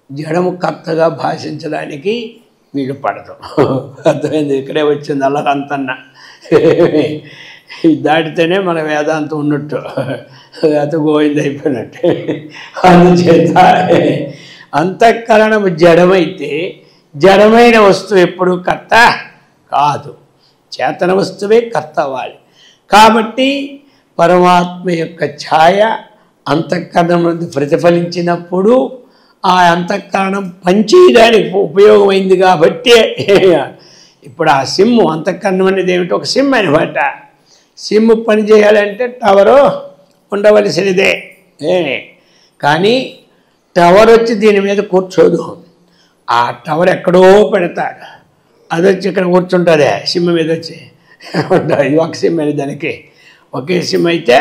Speaker 1: జడము కర్తగా భాషించడానికి వీలు పడదు. అర్థమైంది? ఇక్కడే వచ్చింది అల్లరంతన్న. దాటితేనే మన వేదాంతం ఉన్నట్టు, అది గోవింద అయిపోయినట్టు. అందుచేత అంతఃకరణము జడమైతే జడమైన వస్తువు ఎప్పుడు కర్త కాదు, చేతన వస్తువే కర్త అవ్వాలి. కాబట్టి పరమాత్మ యొక్క ఛాయ అంతఃకరణం నుండి ప్రతిఫలించినప్పుడు ఆ అంతఃకరణం పనిచేయడానికి ఉపయోగమైంది. కాబట్టి ఇప్పుడు ఆ సిమ్ము, అంతఃకరణం అనేది ఏమిటి? ఒక సిమ్ అనమాట. సిమ్ పని చేయాలంటే టవరు ఉండవలసినదే. కానీ టవర్ వచ్చి దీని మీద కూర్చోదు. ఆ టవర్ ఎక్కడో పెడతాడు, అది వచ్చి ఇక్కడ కూర్చుంటుంది సిమ్ మీద వచ్చి. ఇది ఒక సిమ్ అని, దానికి ఒకే సిమ్ అయితే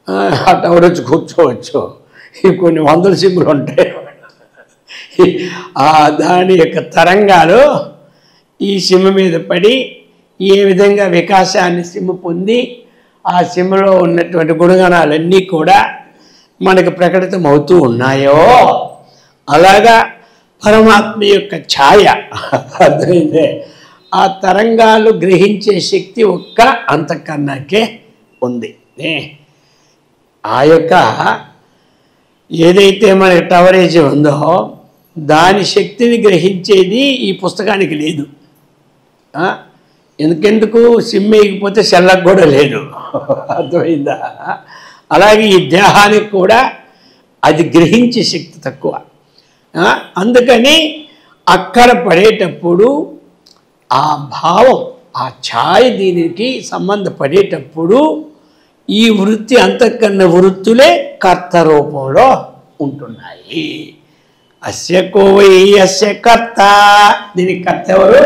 Speaker 1: ఆ టవర్ వచ్చి కూర్చోవచ్చు. కొన్ని వందల సిమ్లు ఉంటాయి. దాని యొక్క తరంగాలు ఈ సిమ్ మీద పడి ఏ విధంగా వికాసాన్ని సిమ్ పొంది ఆ సిమ్లో ఉన్నటువంటి గుణగణాలన్నీ కూడా మనకు ప్రకటితం అవుతూ ఉన్నాయో అలాగా పరమాత్మ యొక్క ఛాయ అర్థమైందే. ఆ తరంగాలు గ్రహించే శక్తి ఒక్క అంతఃకరణకే ఉంది. ఆ యొక్క ఏదైతే మన టవరేజ్ ఉందో దాని శక్తిని గ్రహించేది ఈ పుస్తకానికి లేదు. ఎందుకెందుకు? సిమ్ వేయకపోతే సెల్లకు కూడా లేదు. అర్థమైందా? అలాగే ఈ దేహానికి కూడా అది గ్రహించే శక్తి తక్కువ. అందుకని అక్కడ పడేటప్పుడు ఆ భావం, ఆ ఛాయ దీనికి సంబంధపడేటప్పుడు ఈ వృత్తి అంతఃకరణ వృత్తులే కర్త రూపంలో ఉంటున్నాయి. అస్య కోవై అస్య కర్త, దీనికి కర్త ఎవరు?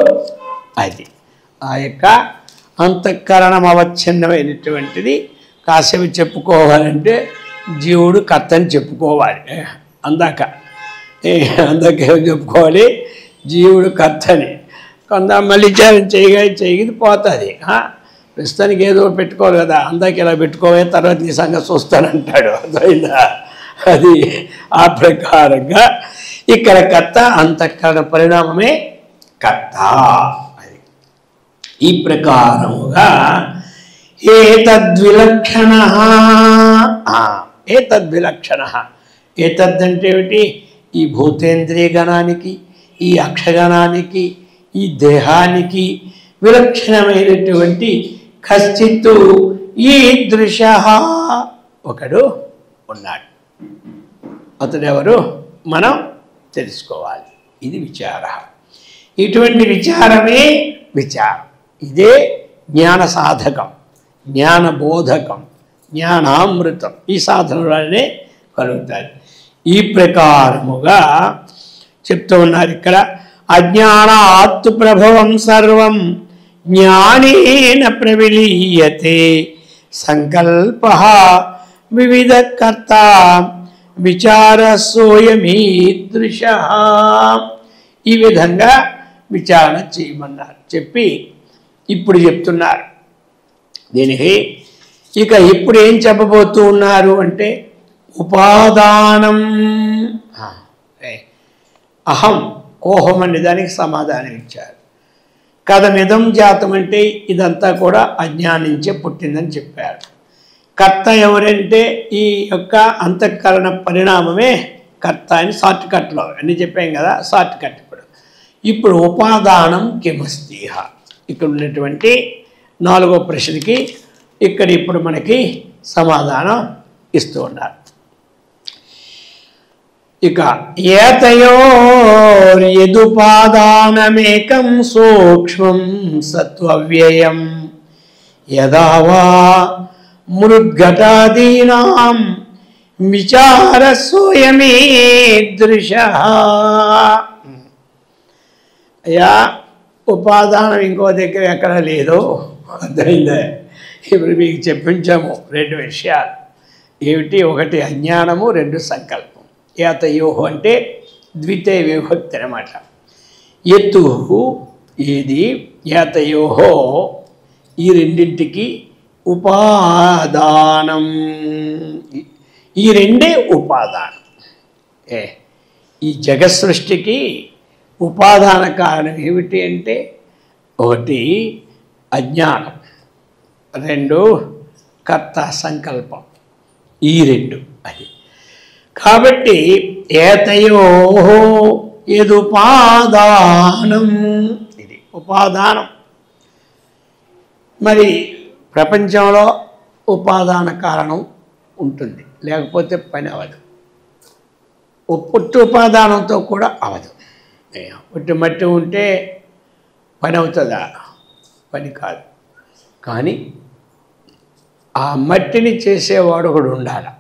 Speaker 1: అది ఆ యొక్క అంతఃకరణం అవచ్ఛిన్నమైనటువంటిది. కాసేపు చెప్పుకోవాలంటే జీవుడు కర్త అని చెప్పుకోవాలి. అందాక ఏం చెప్పుకోవాలి? జీవుడు కర్తని. కొంత మళ్ళీ చేయగది పోతుంది. ప్రస్తుతానికి ఏదో పెట్టుకోవాలి కదా, అందాక ఇలా పెట్టుకోవే, తర్వాత నీ సంగతి చూస్తానంటాడు. అర్థమైందా? అది ఆ ప్రకారంగా ఇక్కడ కర్త అంతఃకరణ పరిణామమే కర్త. అది ఈ ప్రకారముగా ఏతద్విలక్షణ. ఏతద్విలక్షణ, ఏతద్దంటే ఏమిటి? ఈ భూతేంద్రియ గణానికి, ఈ అక్షగణానికి, ఈ దేహానికి విలక్షణమైనటువంటి కశ్చిత్తు ఈదృశ ఒకడు ఉన్నాడు. అతడెవరు? మనం తెలుసుకోవాలి. ఇది విచార. ఇటువంటి విచారమే విచారం. ఇదే జ్ఞాన సాధకం, జ్ఞానబోధకం, జ్ఞానామృతం. ఈ సాధనలోనే కలుగుతాయి. ఈ ప్రకారముగా చెప్తూ ఉన్నారు ఇక్కడ. అజ్ఞానాత్తు ప్రభవం సర్వం జ్ఞానేన ప్రవిలీయతే సంకల్ప వివిధ కర్త విచార సోయమీదృశ. ఈ విధంగా విచారణ చేయమన్నారు. చెప్పి ఇప్పుడు చెప్తున్నారు దీనికి ఇక ఇప్పుడు ఏం చెప్పబోతూ ఉన్నారు అంటే ఉపాదానం. అహం కోహం అనే దానికి సమాధానం ఇచ్చారు. కథమిదం జాతం అంటే ఇదంతా కూడా అజ్ఞానించే పుట్టిందని చెప్పారు. కర్త ఎవరంటే ఈ యొక్క అంతఃకరణ పరిణామమే కర్త అని షార్ట్ కట్లో అన్నీ చెప్పాం కదా, షార్ట్ కట్. ఇప్పుడు ఉపాదానం కిమస్తి, ఇక్కడ ఉన్నటువంటి 4వ ప్రశ్నకి ఇక్కడ ఇప్పుడు మనకి సమాధానం ఇస్తూ ఉన్నారు. ఇక ఏతయోర్యదుపాదానమేకం సూక్ష్మం సత్వవ్యయం యదా వా మృద్ఘటాదీనాం విచారస్వయమీదృశః. అయ్యా ఉపాదానం ఇంకో దగ్గర ఎక్కడ లేదు, అర్థమైందా? ఇప్పుడు మీకు చెప్పించాము 2 విషయాలు ఏమిటి, ఒకటి అజ్ఞానము, 2 సంకల్పం. యాతయోహో అంటే ద్వితీయ విభక్తి అన్నమాట. ఎత్తు ఇది యాతయోహో ఈ రెండింటికి ఉపాదానం, ఈ రెండే ఉపాదానం. ఈ జగత్ సృష్టికి ఉపాదాన కారణం ఏమిటి అంటే ఒకటి అజ్ఞానం, 2 కర్త సంకల్పం, ఈ 2 అది. కాబట్టి ఏతయో యదుపాదానం, ఇది ఉపాదానం. మరి ప్రపంచంలో ఉపాదాన కారణం ఉంటుంది, లేకపోతే పని అవ్వదు. పుట్టి ఉపాదానంతో కూడా అవ్వదు. పుట్టి మట్టి ఉంటే పని అవుతుందా? పని కాదు. కానీ ఆ మట్టిని చేసేవాడు ఒకడు ఉండాలి,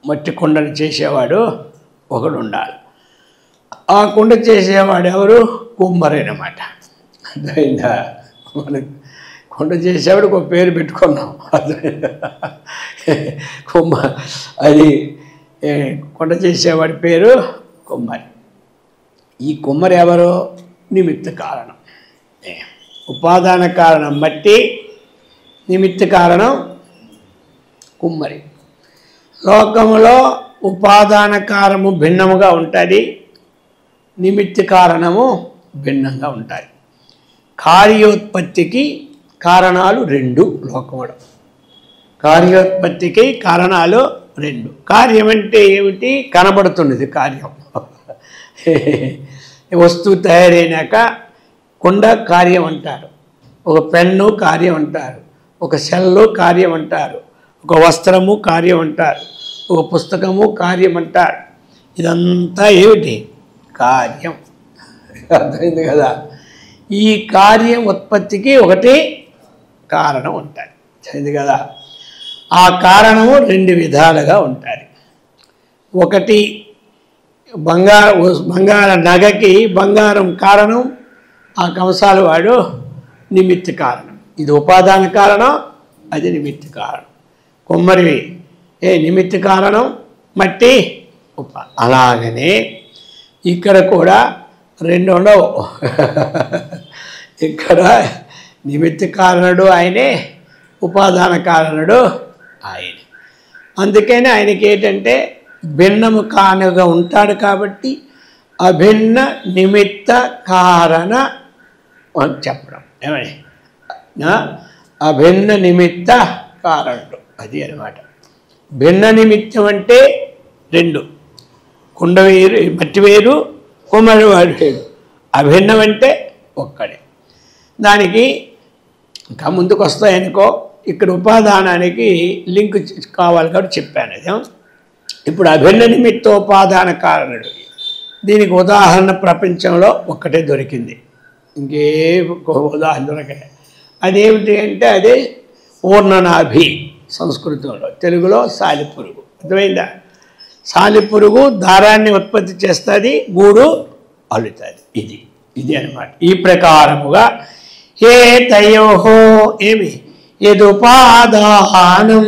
Speaker 1: మట్టి కుండని చేసేవాడు ఒకడు ఉండాలి. ఆ కుండ చేసేవాడు ఎవరు? కుమ్మరి అన్నమాట. అర్థమైందా? మనం కుండ చేసేవాడు ఒక పేరు పెట్టుకున్నాం, అది కుండ చేసేవాడి పేరు కుమ్మరి. ఈ కుమ్మరి ఎవరు? నిమిత్త కారణం. ఉపాదాన కారణం మట్టి, నిమిత్త కారణం కుమ్మరి. లోకములో ఉపాదాన కారణము భిన్నముగా ఉంటుంది, నిమిత్త కారణము భిన్నంగా ఉంటాయి. కార్యోత్పత్తికి కారణాలు 2 లోకములో. కార్యోత్పత్తికి కారణాలు 2. కార్యం అంటే ఏమిటి? కనబడుతున్నది కార్యం. వస్తువు తయారైనాక కుండ కార్యం అంటారు, ఒక పెన్ను కార్యం అంటారు, ఒక సెల్లు కార్యం అంటారు, ఒక వస్త్రము కార్యం అంటారు, ఒక పుస్తకము కార్యం అంటారు. ఇదంతా ఏమిటి? కార్యం. అర్థమైంది కదా? ఈ కార్యం ఉత్పత్తికి ఒకటి కారణం ఉంటుంది, అర్థమైంది కదా? ఆ కారణము 2 విధాలుగా ఉంటుంది. ఒకటి బంగార నగకి బంగారం కారణం, ఆ కంసాలు వాడు నిమిత్త కారణం. ఇది ఉపాదాన కారణం, అది నిమిత్త కారణం. కుమ్మరివి నిమిత్త కారణం, మట్టి అలాగనే ఇక్కడ కూడా 2 ఉండవు. ఇక్కడ నిమిత్త కారణుడు ఆయనే, ఉపాదాన కారణుడు ఆయనే. అందుకని ఆయనకి ఏంటంటే భిన్నము కానుగా ఉంటాడు కాబట్టి అభిన్న నిమిత్త కారణ అని చెప్పడం. ఏమని? అభిన్న నిమిత్త కారణుడు, అది అన్నమాట. భిన్న నిమిత్తం అంటే 2, కుండ వేరు, మట్టి వేరు, కుమ్మరివాడు వేరు. అభిన్నం అంటే ఒక్కడే. దానికి ఇంకా ముందుకు వస్తాయనుకో, ఇక్కడ ఉపాదానానికి లింక్ కావాలి కాబట్టి చెప్పాను. అది ఇప్పుడు అభిన్న నిమిత్తోపాదాన కారణుడు. దీనికి ఉదాహరణ ప్రపంచంలో ఒక్కటే దొరికింది, ఇంకే ఉదాహరణ దొరకలే. అదేమిటి అంటే అదే ఊర్ణనాభి, సంస్కృతంలో, తెలుగులో సాలిపురుగు. అర్థమైందా? సాలిపురుగు దారాన్ని ఉత్పత్తి చేస్తుంది, గూడు అల్లుతుంది. ఇది అన్నమాట. ఈ ప్రకారముగా ఏతయోహో ఏమి యదుపాదానం,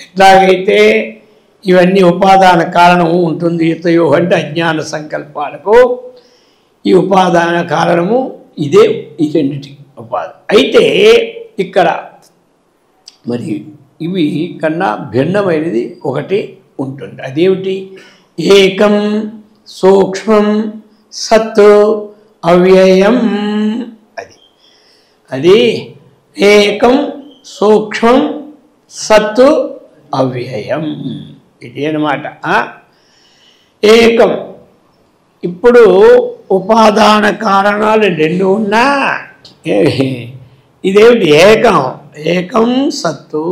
Speaker 1: ఎట్లాగైతే ఇవన్నీ ఉపాదాన కారణము ఉంటుంది. ఈతయో అంటే అజ్ఞాన సంకల్పాలకు ఈ ఉపాదాన కారణము ఇదే, ఈ రెండింటికి ఉపాదానం. అయితే ఇక్కడ మరి ఇవి కన్నా భిన్నమైనది ఒకటి ఉంటుంది. అదేమిటి? ఏకం సూక్ష్మం సత్ అవ్యయం. అది ఏకం సూక్ష్మం సత్తు అవ్యయం. ఇది అన్నమాట. ఏకం. ఇప్పుడు ఉపాదాన కారణాలు రెండు ఉన్నా ఇదేమిటి? ఏకం. ఏకం సత్తు.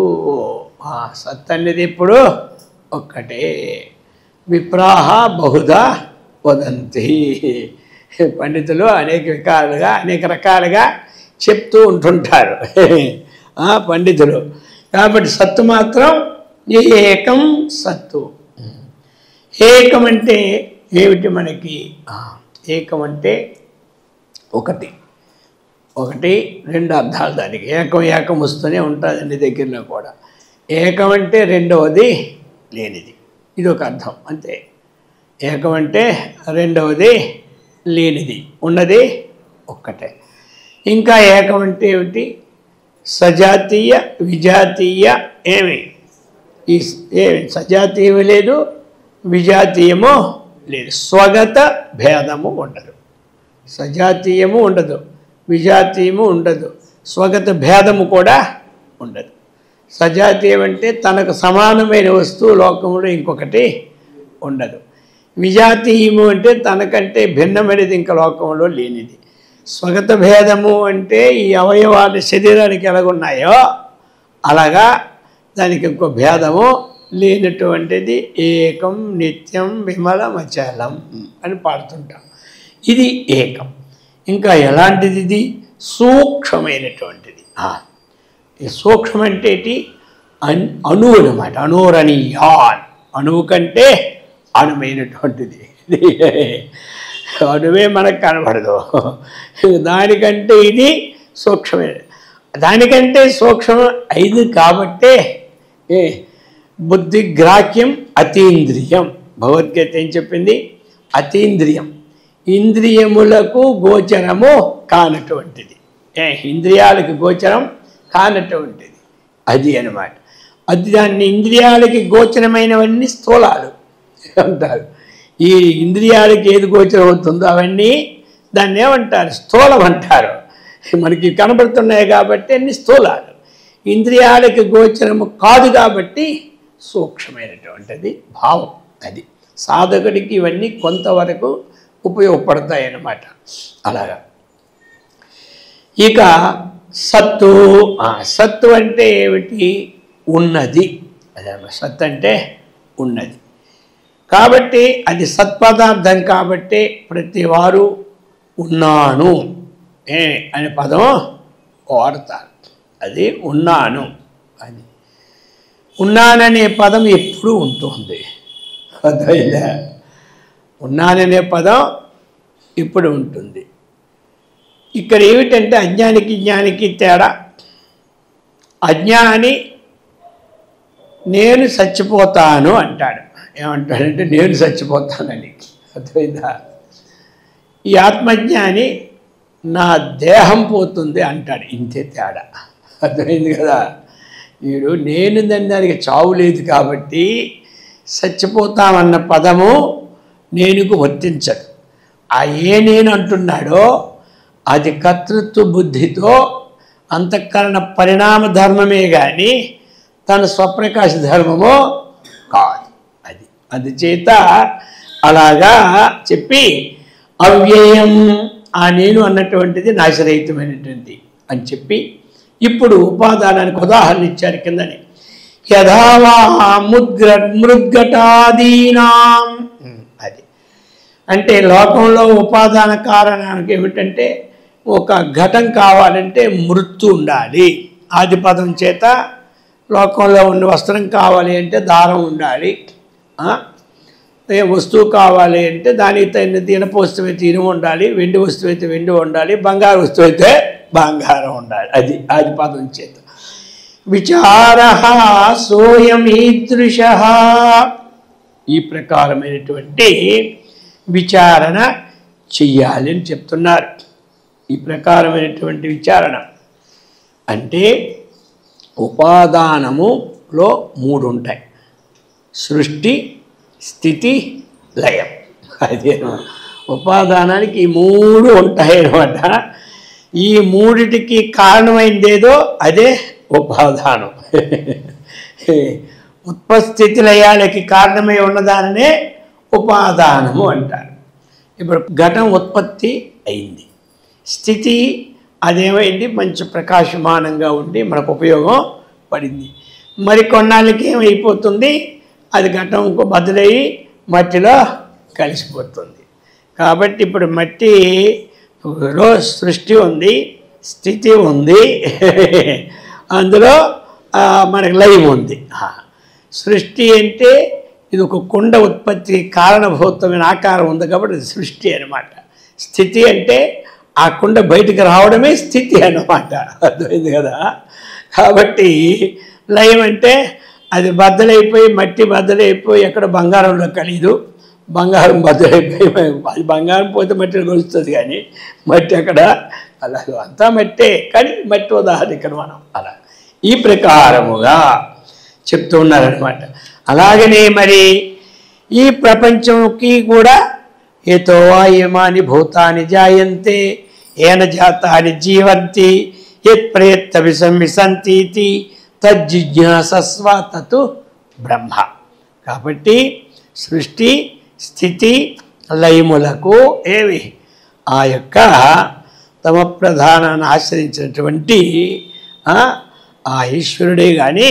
Speaker 1: సత్ అనేది ఇప్పుడు ఒక్కటే. విప్రాహ బహుధా వదంతి. పండితులు అనేక రకాలుగా చెప్తూ ఉంటుంటారు పండితులు. కాబట్టి సత్తు మాత్రం ఏకం సత్తు. ఏకం అంటే ఏమిటి? మనకి ఏకం అంటే ఒకటి. రెండు అర్థాలు దానికి. ఏకం వస్తూనే ఉంటుంది అన్ని దగ్గరలో కూడా. ఏకం అంటే రెండవది లేనిది, ఇది ఒక అర్థం అంతే. ఏకం అంటే రెండవది లేనిది, ఉన్నది ఒక్కటే. ఇంకా ఏకం అంటే ఏమిటి? సజాతీయ విజాతీయ. ఏమి సజాతీయము లేదు, విజాతీయము లేదు. స్వగత భేదము ఉండదు. సజాతీయము ఉండదు, విజాతీయము ఉండదు, స్వగత భేదము కూడా ఉండదు. సజాతీయం అంటే తనకు సమానమైన వస్తువు లోకంలో ఇంకొకటి ఉండదు. విజాతీయము అంటే తనకంటే భిన్నమైనది ఇంకా లోకంలో లేనిది. స్వగత భేదము అంటే ఈ అవయవాలు శరీరానికి ఎలాగున్నాయో అలాగా దానికి ఇంకో భేదము లేనటువంటిది. ఏకం నిత్యం విమలమచలం అని పాడుతుంటాం. ఇది ఏకం. ఇంకా ఎలాంటిది? ఇది సూక్ష్మమైనటువంటిది. ఈ సూక్ష్మం అంటే అణువు అన్నమాట. అణురణీయాన్. అణువు కంటే అణువైనటువంటిది. అణువే మనకు కనబడదు, దానికంటే ఇది సూక్ష్మమైన. దానికంటే సూక్ష్మం ఐదు కాబట్టే బుద్ధిగ్రాహ్యం అతీంద్రియం. భగవద్గీత ఏం చెప్పింది? అతీంద్రియం, ఇంద్రియములకు గోచరము కానటువంటిది. ఇంద్రియాలకు గోచరం కానటువంటిది అది అన్నమాట. అది దాన్ని ఇంద్రియాలకి గోచరమైనవన్నీ స్థూలాలు అంటారు. ఈ ఇంద్రియాలకి ఏది గోచరం అవుతుందో అవన్నీ దాన్ని ఏమంటారు? స్థూలం అంటారు. మనకి కనబడుతున్నాయి కాబట్టి అన్ని స్థూలాలు. ఇంద్రియాలకి గోచరము కాదు కాబట్టి సూక్ష్మమైనటువంటిది భావం. అది సాధకుడికి ఇవన్నీ కొంతవరకు ఉపయోగపడతాయి అన్నమాట. అలాగా ఇక సత్తు. సత్తు అంటే ఏమిటి? ఉన్నది. అదే సత్ అంటే ఉన్నది కాబట్టి అది సత్పదార్థం కాబట్టి ప్రతి వారు ఉన్నాను అనే పదం వాడతారు. అది ఉన్నాను అని. ఉన్నాననే పదం ఎప్పుడూ ఉంటుంది. అర్థమైందా? ఉన్నాననే పదం ఇప్పుడు ఉంటుంది. ఇక్కడ ఏమిటంటే అజ్ఞానికి జ్ఞానికి తేడా. అజ్ఞాని నేను చచ్చిపోతాను అంటాడు. ఏమంటాడంటే నేను చచ్చిపోతానని. అర్థమైందా? ఈ ఆత్మజ్ఞాని నా దేహం పోతుంది అంటాడు. ఇంతే తేడా. అర్థమైంది కదా? వీడు నేను దానికి చావు లేదు కాబట్టి చచ్చిపోతామన్న పదము నేనుకు వర్తించదు. ఆ నేను అంటున్నాడో అది కర్తృత్వ బుద్ధితో అంతఃకరణ పరిణామ ధర్మమే కానీ తన స్వప్రకాశ ధర్మమో కాదు. అది చేత అలాగా చెప్పి అవ్యయం ఆ నేను అన్నటువంటిది నాశరహితమైనటువంటి అని చెప్పి ఇప్పుడు ఉపాదానానికి ఉదాహరణ ఇచ్చారు కిందని. యథావా మృద్ఘటాదీనాం. అది అంటే లోకంలో ఉపాదాన కారణానికి ఏమిటంటే ఒక ఘటం కావాలంటే మృత్తు ఉండాలి. ఆది పదం చేత లోకంలో ఉన్న వస్త్రం కావాలి అంటే దారం ఉండాలి. ఏ వస్తువు కావాలి అంటే దానికి తగిన ఇనప వస్తువు అయితే ఇనుము ఉండాలి, వెండి వస్తువు అయితే వెండి ఉండాలి, బంగారు వస్తువు అయితే బంగారం ఉండాలి. అది ఆది పదం చేత. విచార సోయం ఈదృశ. ఈ ప్రకారమైనటువంటి విచారణ చెయ్యాలి అని చెప్తున్నారు. ఈ ప్రకారమైనటువంటి విచారణ అంటే ఉపాదానములో 3 ఉంటాయి: సృష్టి, స్థితి, లయం. అదే ఉపాదానానికి ఈ 3 ఉంటాయి అన్నమాట. ఈ 3టికి కారణమైంది ఏదో అదే ఉపాదానం. ఉత్పత్తి లయాలకి కారణమై ఉన్నదాననే ఉపాదానము అంటారు. ఇప్పుడు ఘటం ఉత్పత్తి అయింది, స్థితి అదేమైంది, మంచి ప్రకాశమానంగా ఉండి మనకు ఉపయోగం పడింది. మరి కొన్నాళ్ళకి ఏమైపోతుంది, అది ఘటంకు బదులయ్యి మట్టిలో కలిసిపోతుంది. కాబట్టి ఇప్పుడు మట్టిలో సృష్టి ఉంది, స్థితి ఉంది, అందులో మనకి లయం ఉంది. సృష్టి అంటే ఇది ఒక కుండ ఉత్పత్తి కారణభూతమైన ఆకారం ఉంది కాబట్టి అది సృష్టి అన్నమాట. స్థితి అంటే ఆ కుండ బయటికి రావడమే స్థితి అన్నమాట. అర్థమైంది కదా. కాబట్టి లయం అంటే అది బద్దలైపోయి, మట్టి బద్దలైపోయి ఎక్కడ బంగారంలో కలియదు, బంగారం బద్దలైపోయి అది బంగారం పోతే మట్టిలో కలుస్తుంది, కానీ మట్టి అక్కడ అలా అంతా మట్టే, కానీ మట్టి ఉదాహరణ ఇక్కడ మనం అలా ఈ ప్రకారముగా చెప్తూ ఉన్నారనమాట. అలాగనే మరి ఈ ప్రపంచంకి కూడా ఏతో వాయుమాని భూతాని జాయంతే ఏన జాతాని జీవంతి యత్ ప్రయత్న విసంవిసంతీతి తజ్జిజ్ఞాసస్వ తతు బ్రహ్మ. కాబట్టి సృష్టి, స్థితి, లయములకు ఏవి ఆ యొక్క తమ ప్రధానాన్ని ఆశ్రయించినటువంటి ఆ ఈశ్వరుడే కానీ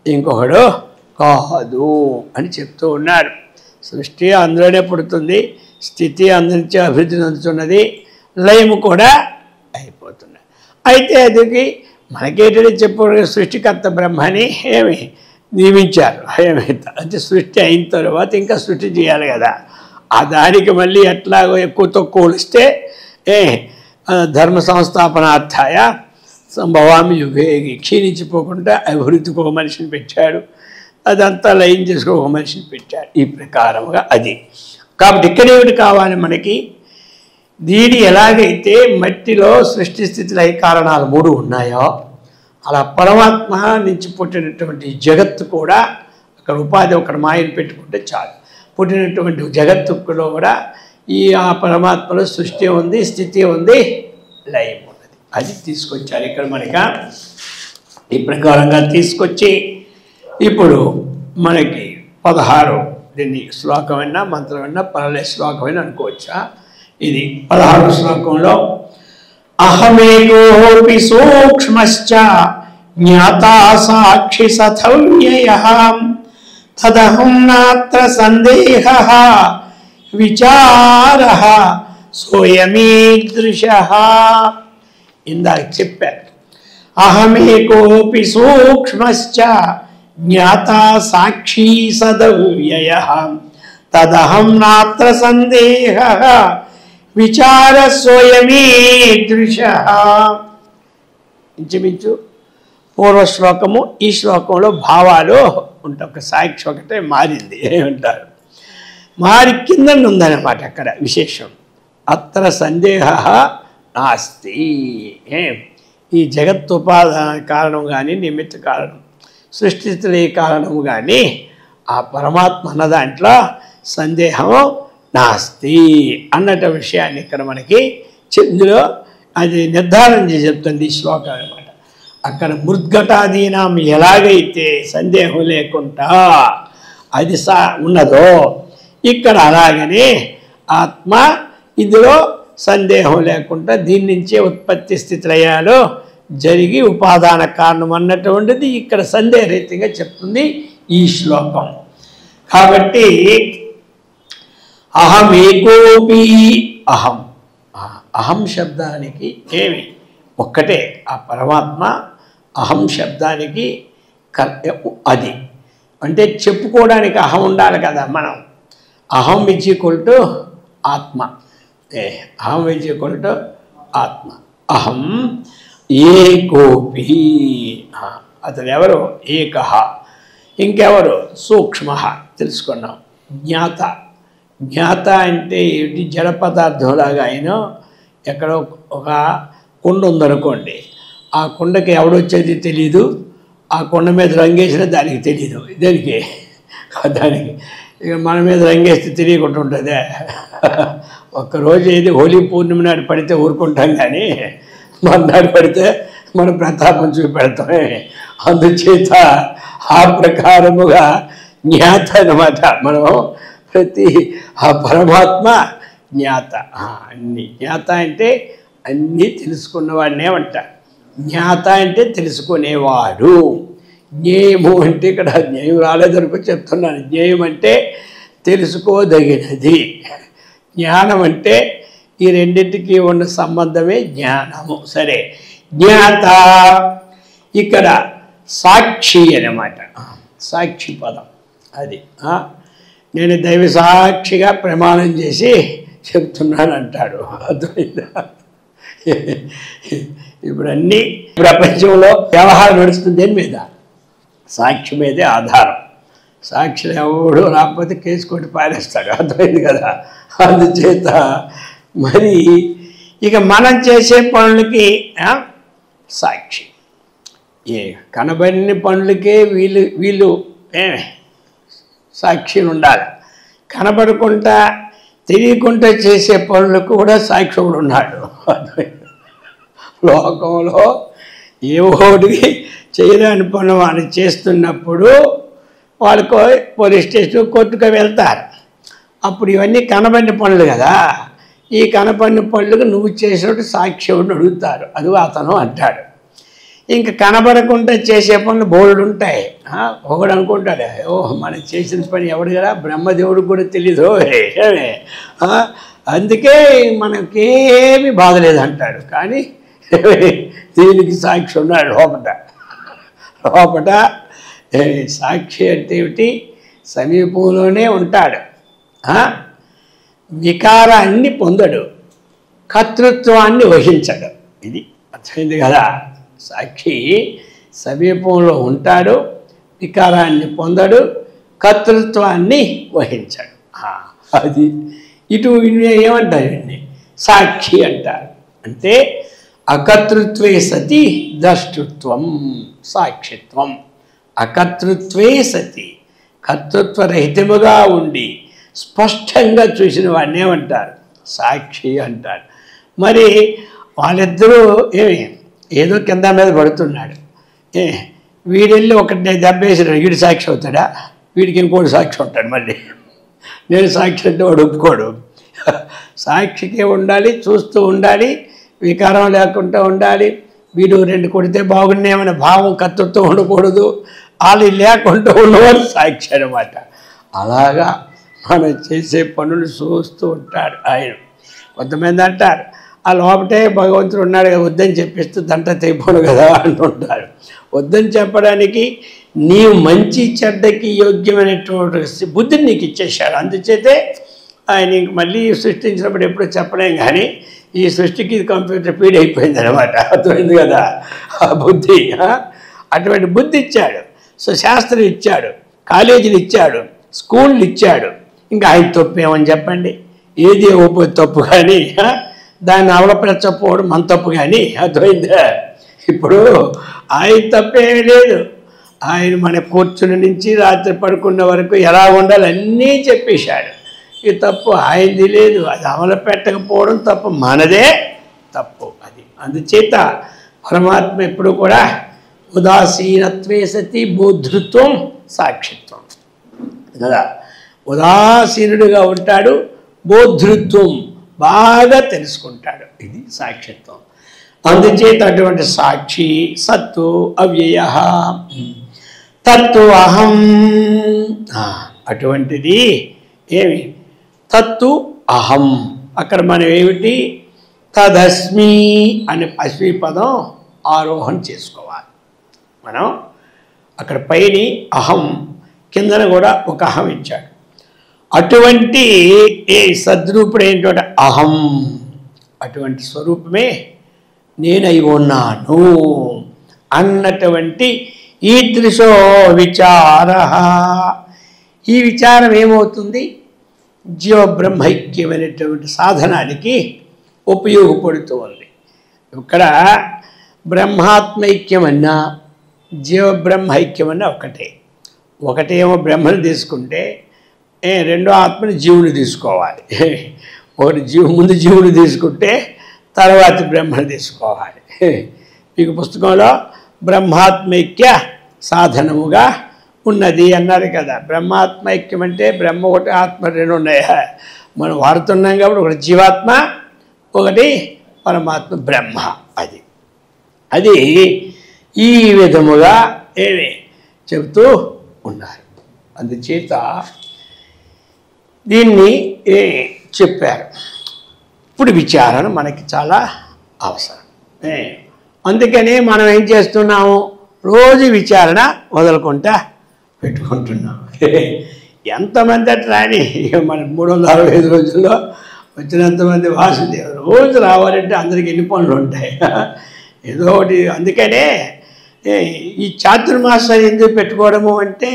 Speaker 1: ఇంకొకడు కాదు అని చెప్తూ ఉన్నారు. సృష్టి అందులోనే పుడుతుంది, స్థితి అందరించి అభివృద్ధి చెందుతున్నది, లయము కూడా అయిపోతున్నది. అయితే అది మనకేంటంటే చెప్పు సృష్టికర్త బ్రహ్మని ఏమి నియమించారు. ఏమైతే అంటే సృష్టి అయిన తర్వాత ఇంకా సృష్టి చేయాలి కదా. ఆ దానికి మళ్ళీ ఎట్లాగో ఎక్కువ తక్కువ ఇస్తే ధర్మ సంస్థాపనార్థాయ సంభవామి యుగే, క్షీణించిపోకుండా అభివృద్ధికి ఒక మనిషిని పెట్టాడు, అదంతా లయం చేసుకో ఒక మనిషిని పెట్టాడు. ఈ ప్రకారముగా అది. కాబట్టి ఇక్కడ ఏమిటి కావాలి మనకి, దీని ఎలాగైతే మట్టిలో సృష్టి స్థితి లయ కారణాలు 3 ఉన్నాయో అలా పరమాత్మ నుంచి పుట్టినటువంటి జగత్తు కూడా అక్కడ ఉపాధి ఒకటి మాయను పెట్టుకుంటే చాలు. పుట్టినటువంటి జగత్తులో కూడా ఆ పరమాత్మలో సృష్టి ఉంది, స్థితి ఉంది, లయం ఉన్నది. అది తీసుకొచ్చారు ఇక్కడ మనకి. ఈ ప్రకారంగా తీసుకొచ్చి ఇప్పుడు మనకి 16 దీన్ని శ్లోకమైనా మంత్రమైనా పరలే శ్లోకమైనా అనుకోవచ్చా. ఇది 16 శ్లోకంలో అహమేకోపి సూక్ష్మశ్చ జ్ఞాతా సాక్షి సథవ్యయః తదహం నాత్ర సందేహః విచారః సోయమీదృశః. ఇందాక చెప్పారు అహమేకోపి సూక్ష్మశ్చ జ్ఞాతా సాక్షి సదవ్యయః తదహం నాత్ర సందేహః విచార సోయమీదృశః. ఇంచుమించు పూర్వశ్లోకము ఈ శ్లోకంలో భావాలు ఉంటాయి. ఒక సాక్షి ఒకటే మారింది ఏమంటారు, మారి కింద ఉందన్నమాట అక్కడ విశేషం. అత్ర సందేహ నాస్తి. ఈ జగత్ ఉపాదాన కారణం కానీ నిమిత్త కారణం సృష్టిస్తులే కారణము కానీ ఆ పరమాత్మ అన్న దాంట్లో సందేహం నాస్తి అన్నట విషయాన్ని ఇక్కడ మనకి ఇందులో అది నిర్ధారణ చేసి చెప్తుంది ఈ శ్లోకం అనమాట. అక్కడ మృద్ఘటాదీనం ఎలాగైతే సందేహం లేకుండా అది ఉన్నదో ఇక్కడ అలాగనే ఆత్మ ఇందులో సందేహం లేకుండా దీని నుంచే ఉత్పత్తి స్థితిలయాలు జరిగి ఉపాదాన కారణం అన్నటువంటిది ఇక్కడ సందేహరహితంగా చెప్తుంది ఈ శ్లోకం. కాబట్టి అహమేకోపి అహం, అహం శబ్దానికి ఏమి ఒక్కటే ఆ పరమాత్మ. అహం శబ్దానికి అది అంటే చెప్పుకోవడానికి అహం ఉండాలి కదా. మనం అహం విజ్జీకొల్టు ఆత్మ, అహం విజ్జీకొల్టు ఆత్మ. అహం ఏకోపి, అతను ఎవరు ఏకః, ఇంకెవరు సూక్ష్మ తెలుసుకున్నాం. జ్ఞాత, జ్ఞాత అంటే ఏమిటి, జడ పదార్థంలాగా అయినా ఎక్కడో ఒక కుండ ఉందనుకోండి, ఆ కుండకి ఎవడొచ్చేది తెలీదు, ఆ కుండ మీద రంగేసినా దానికి తెలీదు. దానికి ఇక మన మీద రంగేస్తే తెలియకుండా ఉంటుందే. ఒక్కరోజు ఏది హోలీ పూర్ణిమ నాడు పడితే ఊరుకుంటాం, కానీ మర్నాడు పడితే మన ప్రతాపం చూపెడతామే. అందుచేత ఆ ప్రకారముగా జ్ఞాత అన్నమాట. మనం ప్రతి ఆ పరమాత్మ జ్ఞాత. అన్ని జ్ఞాత అంటే అన్నీ తెలుసుకున్నవాడినే అంటారు. జ్ఞాత అంటే తెలుసుకునేవాడు. జ్ఞేయము అంటే ఇక్కడ జ్ఞేయం రాలేదనుకో చెప్తున్నాను. జ్ఞేయం అంటే తెలుసుకోదగినది. జ్ఞానం అంటే ఈ రెండింటికి ఉన్న సంబంధమే జ్ఞానము. సరే, జ్ఞాత ఇక్కడ సాక్షి అన్నమాట. సాక్షి పదం అది. నేను దైవ సాక్షిగా ప్రమాణం చేసి చెప్తున్నాను అంటాడు. అర్థమైందా? ఇప్పుడు అన్నీ ప్రపంచంలో వ్యవహారం నడుస్తుంది దేని మీద? సాక్షి మీదే ఆధారం. సాక్షులు ఎవడు రాకపోతే కేసు కొట్టి పారేస్తాడు. అర్థమైంది కదా? అందుచేత మరి ఇక మనం చేసే పనులకి సాక్షి. ఏ కనబడిన పనులకే వీళ్ళు సాక్షిని ఉండాలి. కనబడకుండా తెలియకుండా చేసే పనులకు కూడా సాక్షుడు ఉన్నాడు. లోకంలో ఏవోటికి చేయలేని పనులు వాళ్ళు చేస్తున్నప్పుడు వాళ్ళకు పోలీస్ స్టేషన్ కోర్టుకు వెళ్తారు. అప్పుడు ఇవన్నీ కనబడిన పనులు కదా. ఈ కనబడిన పనులకు నువ్వు చేసినట్టు సాక్షిని అడుగుతారు. అది అతను అంటాడు. ఇంకా కనబడకుండా చేసే పనులు బోర్డు ఉంటాయి. ఒకడు అనుకుంటాడు, మనం చేసిన పని ఎవడు కదా, బ్రహ్మదేవుడికి కూడా తెలీదు, అందుకే మనకేమీ బాధ లేదంటాడు. కానీ దీనికి సాక్షి ఉన్నాడు లోపట. సాక్షి అంటే ఏమిటి? సమీపంలోనే ఉంటాడు, వికారాన్ని పొందడు, కర్తృత్వాన్ని వహించడు. ఇది అర్థమైంది కదా? సాక్షి సమీపంలో ఉంటాడు, వికారాన్ని పొందడు, కర్తృత్వాన్ని వహించడు. అది ఇటు ఏమంటారు? సాక్షి అంటారు. అంటే అకర్తృత్వే సతి ద్రష్టృత్వం సాక్షిత్వం. అకర్తృత్వే సతి, కర్తృత్వరహితముగా ఉండి స్పష్టంగా చూసిన వాడిని ఏమంటారు? సాక్షి అంటారు. మరి వాళ్ళిద్దరూ ఏదో కింద మీద పడుతున్నాడు. వీడెళ్ళి ఒకటి దెబ్బేసినాడు, వీడి సాక్షి అవుతాడా? వీడికి ఇంకోటి సాక్షి ఉంటాడు. మళ్ళీ నేను సాక్షి అంటే వాడు ఒప్పుకోడు. సాక్షికే ఉండాలి, చూస్తూ ఉండాలి, వికారం లేకుండా ఉండాలి. వీడు రెండు కొడితే బాగున్నాయమనే భావం, కర్తృత్వం ఉండకూడదు. వాళ్ళు లేకుండా ఉన్నవాడు సాక్షి అన్నమాట. అలాగా మనం చేసే పనులు చూస్తూ ఉంటాడు ఆయన. కొంతమంది అంటారు, ఆ లోపటే భగవంతుడు ఉన్నాడు కదా, వద్దని చెప్పిస్తూ దంట తెగిపోను కదా అంటుంటారు. వద్దని చెప్పడానికి నీవు మంచి చెడ్డకి యోగ్యమైనటువంటి బుద్ధిని నీకు ఇచ్చేశాడు. అందుచేతే ఆయన ఇంక మళ్ళీ సృష్టించినప్పుడు ఎప్పుడూ చెప్పలేం, కానీ ఈ సృష్టికి కంప్యూటర్ ఫీడ్ అయిపోయింది అనమాట. అర్థమైంది కదా? ఆ బుద్ధి, అటువంటి బుద్ధి ఇచ్చాడు. సో శాస్త్రం ఇచ్చాడు, కాలేజీలు ఇచ్చాడు, స్కూళ్ళు ఇచ్చాడు. ఇంకా ఆయన తప్పు ఏమని చెప్పండి? ఏది ఇవ్వకపోతే తప్పు, కానీ దాన్ని అవలపరచకపోవడం మన తప్పు. కానీ అర్థమైందా? ఇప్పుడు ఆయన తప్పేమీ లేదు. ఆయన మన కూర్చుని నుంచి రాత్రి పడుకున్న వరకు ఎలా ఉండాలి అన్నీ చెప్పేశాడు. ఈ తప్పు ఆయనది లేదు. అది అమలు పెట్టకపోవడం తప్పు, మనదే తప్పు. అది అందుచేత పరమాత్మ ఎప్పుడు కూడా ఉదాసీనత్వే సతి బోధృత్వం సాక్షిత్వం కదా. ఉదాసీనుడిగా ఉంటాడు, బోధృత్వం బాగా తెలుసుకుంటాడు. ఇది సాక్షిత్వం. అందుచేత అటువంటి సాక్షి సత్తు అవ్యయ తత్తు అహం. అటువంటిది ఏమి? తత్తు అహం. అక్కడ మనం ఏమిటి? తదస్మి అనే అస్మి పదం ఆరోహణ చేసుకోవాలి మనం. అక్కడ పైని అహం, కిందన కూడా ఒక అహం ఇచ్చాడు. అటువంటి ఏ సద్రూపుడు ఏంటంటే అహం, అటువంటి స్వరూపమే నేనై ఉన్నాను అన్నటువంటి ఈదృశో విచార. ఈ విచారం ఏమవుతుంది? జీవబ్రహ్మైక్యమైనటువంటి సాధనానికి ఉపయోగపడుతూ ఉంది. ఇక్కడ బ్రహ్మాత్మైక్యమన్నా జీవబ్రహ్మైక్యమన్నా ఒకటేమో బ్రహ్మను తీసుకుంటే రెండో ఆత్మని జీవుని తీసుకోవాలి. ముందు జీవుని తీసుకుంటే తర్వాత బ్రహ్మను తీసుకోవాలి. మీకు పుస్తకంలో బ్రహ్మాత్మైక్య సాధనముగా ఉన్నది అన్నారు కదా. బ్రహ్మాత్మైక్యం అంటే బ్రహ్మ ఒకటి ఆత్మ రెండు ఉన్నాయా? మనం వాడుతున్నాం కాబట్టి ఒకటి జీవాత్మ ఒకటి పరమాత్మ బ్రహ్మ. అది ఈ విధముగా చెబుతూ ఉన్నారు. అందుచేత దీన్ని చెప్పారు. ఇప్పుడు విచారణ మనకి చాలా అవసరం. అందుకనే మనం ఏం చేస్తున్నాము, రోజు విచారణ వదులుకుంటా పెట్టుకుంటున్నాం. ఎంతమంది అట్రాని మన 365 రోజుల్లో వచ్చినంతమంది వాసుదేవుడు రోజు రావాలంటే అందరికి ఎన్ని పనులు ఉంటాయి, ఏదో ఒకటి. అందుకనే ఈ చాతుర్మాసాలు ఎందుకు పెట్టుకోవడము అంటే,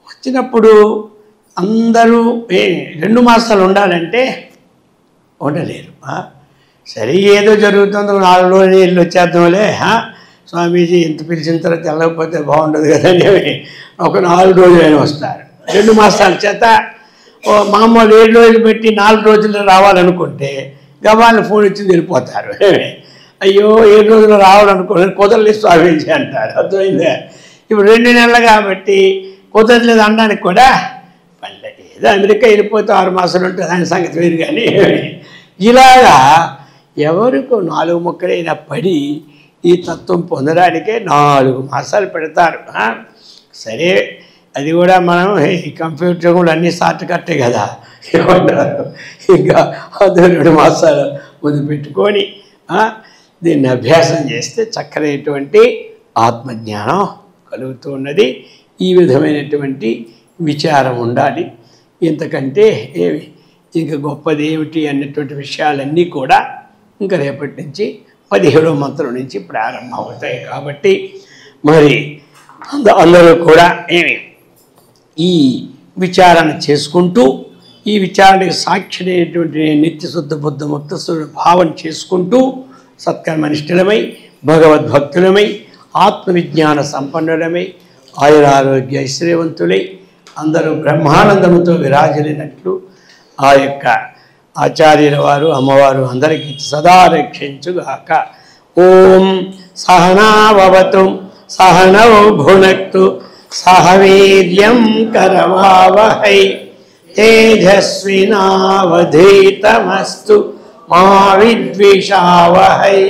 Speaker 1: వచ్చినప్పుడు అందరూ 2 మాసాలు ఉండాలంటే ఉండలేరు. సరే ఏదో జరుగుతుందో 4 రోజులు వెళ్ళి వచ్చేద్దాంలే, స్వామీజీ ఇంత పిలిచిన తర్వాత వెళ్ళకపోతే బాగుండదు కదని ఒక 4 రోజులైనా వస్తారు. 2 మాసాల చేత మామూలు 7 రోజులు పెట్టి 4 రోజుల్లో రావాలనుకుంటే గవాళ్ళని ఫోన్ ఇచ్చి వెళ్ళిపోతారు. అయ్యో 7 రోజులు రావాలనుకోలేదు, కుదరలేదు స్వామీజీ అంటారు. అర్థమైందా? ఇప్పుడు 2 నెలలు కాబట్టి కుదరలేదు అనడానికి కూడా పర్లేదు. ఏదో అమెరికా వెళ్ళిపోతే 6 మాసాలు ఉంటుంది, దాని సంగతి వేరు. కానీ ఇలాగా ఎవరికో 4 ముక్కలైనా పడి ఈ తత్వం పొందడానికే 4 మాసాలు పెడతారు. సరే అది కూడా మనం కంప్యూటర్ కూడా అన్నీ షార్ట్ కట్టే కదా ఏమంటారు, ఇంకా అది 2 మాసాలు ముందు పెట్టుకొని దీన్ని అభ్యాసం చేస్తే చక్కనైనటువంటి ఆత్మజ్ఞానం కలుగుతూ ఉన్నది. ఈ విధమైనటువంటి విచారం ఉండాలి. ఇంతకంటే ఇంకా గొప్పది ఏమిటి అన్నటువంటి విషయాలన్నీ కూడా ఇంకా రేపటి నుంచి 17వ మంత్రం నుంచి ప్రారంభం అవుతాయి. కాబట్టి మరి అందరూ కూడా ఈ విచారణ చేసుకుంటూ, ఈ విచారణకి సాక్షినైనటువంటి నిత్యశుద్ధ బుద్ధ ముక్త భావన చేసుకుంటూ సత్కర్మనిష్ఠులమై భగవద్భక్తులమై ఆత్మవిజ్ఞాన సంపన్నులమై ఆయురారోగ్య ఐశ్వర్యవంతులై అందరూ బ్రహ్మానందముతో విరాజలినట్లు ఆ యొక్క ఆచార్యుల వారు అమ్మవారు అందరికీ సదా రక్షించుగాక. ఓం సహనావతు సహనౌ భునక్తు సహ వీర్యం కరవావహై తేజస్వినావధీతమస్తు మా విద్విషావహై.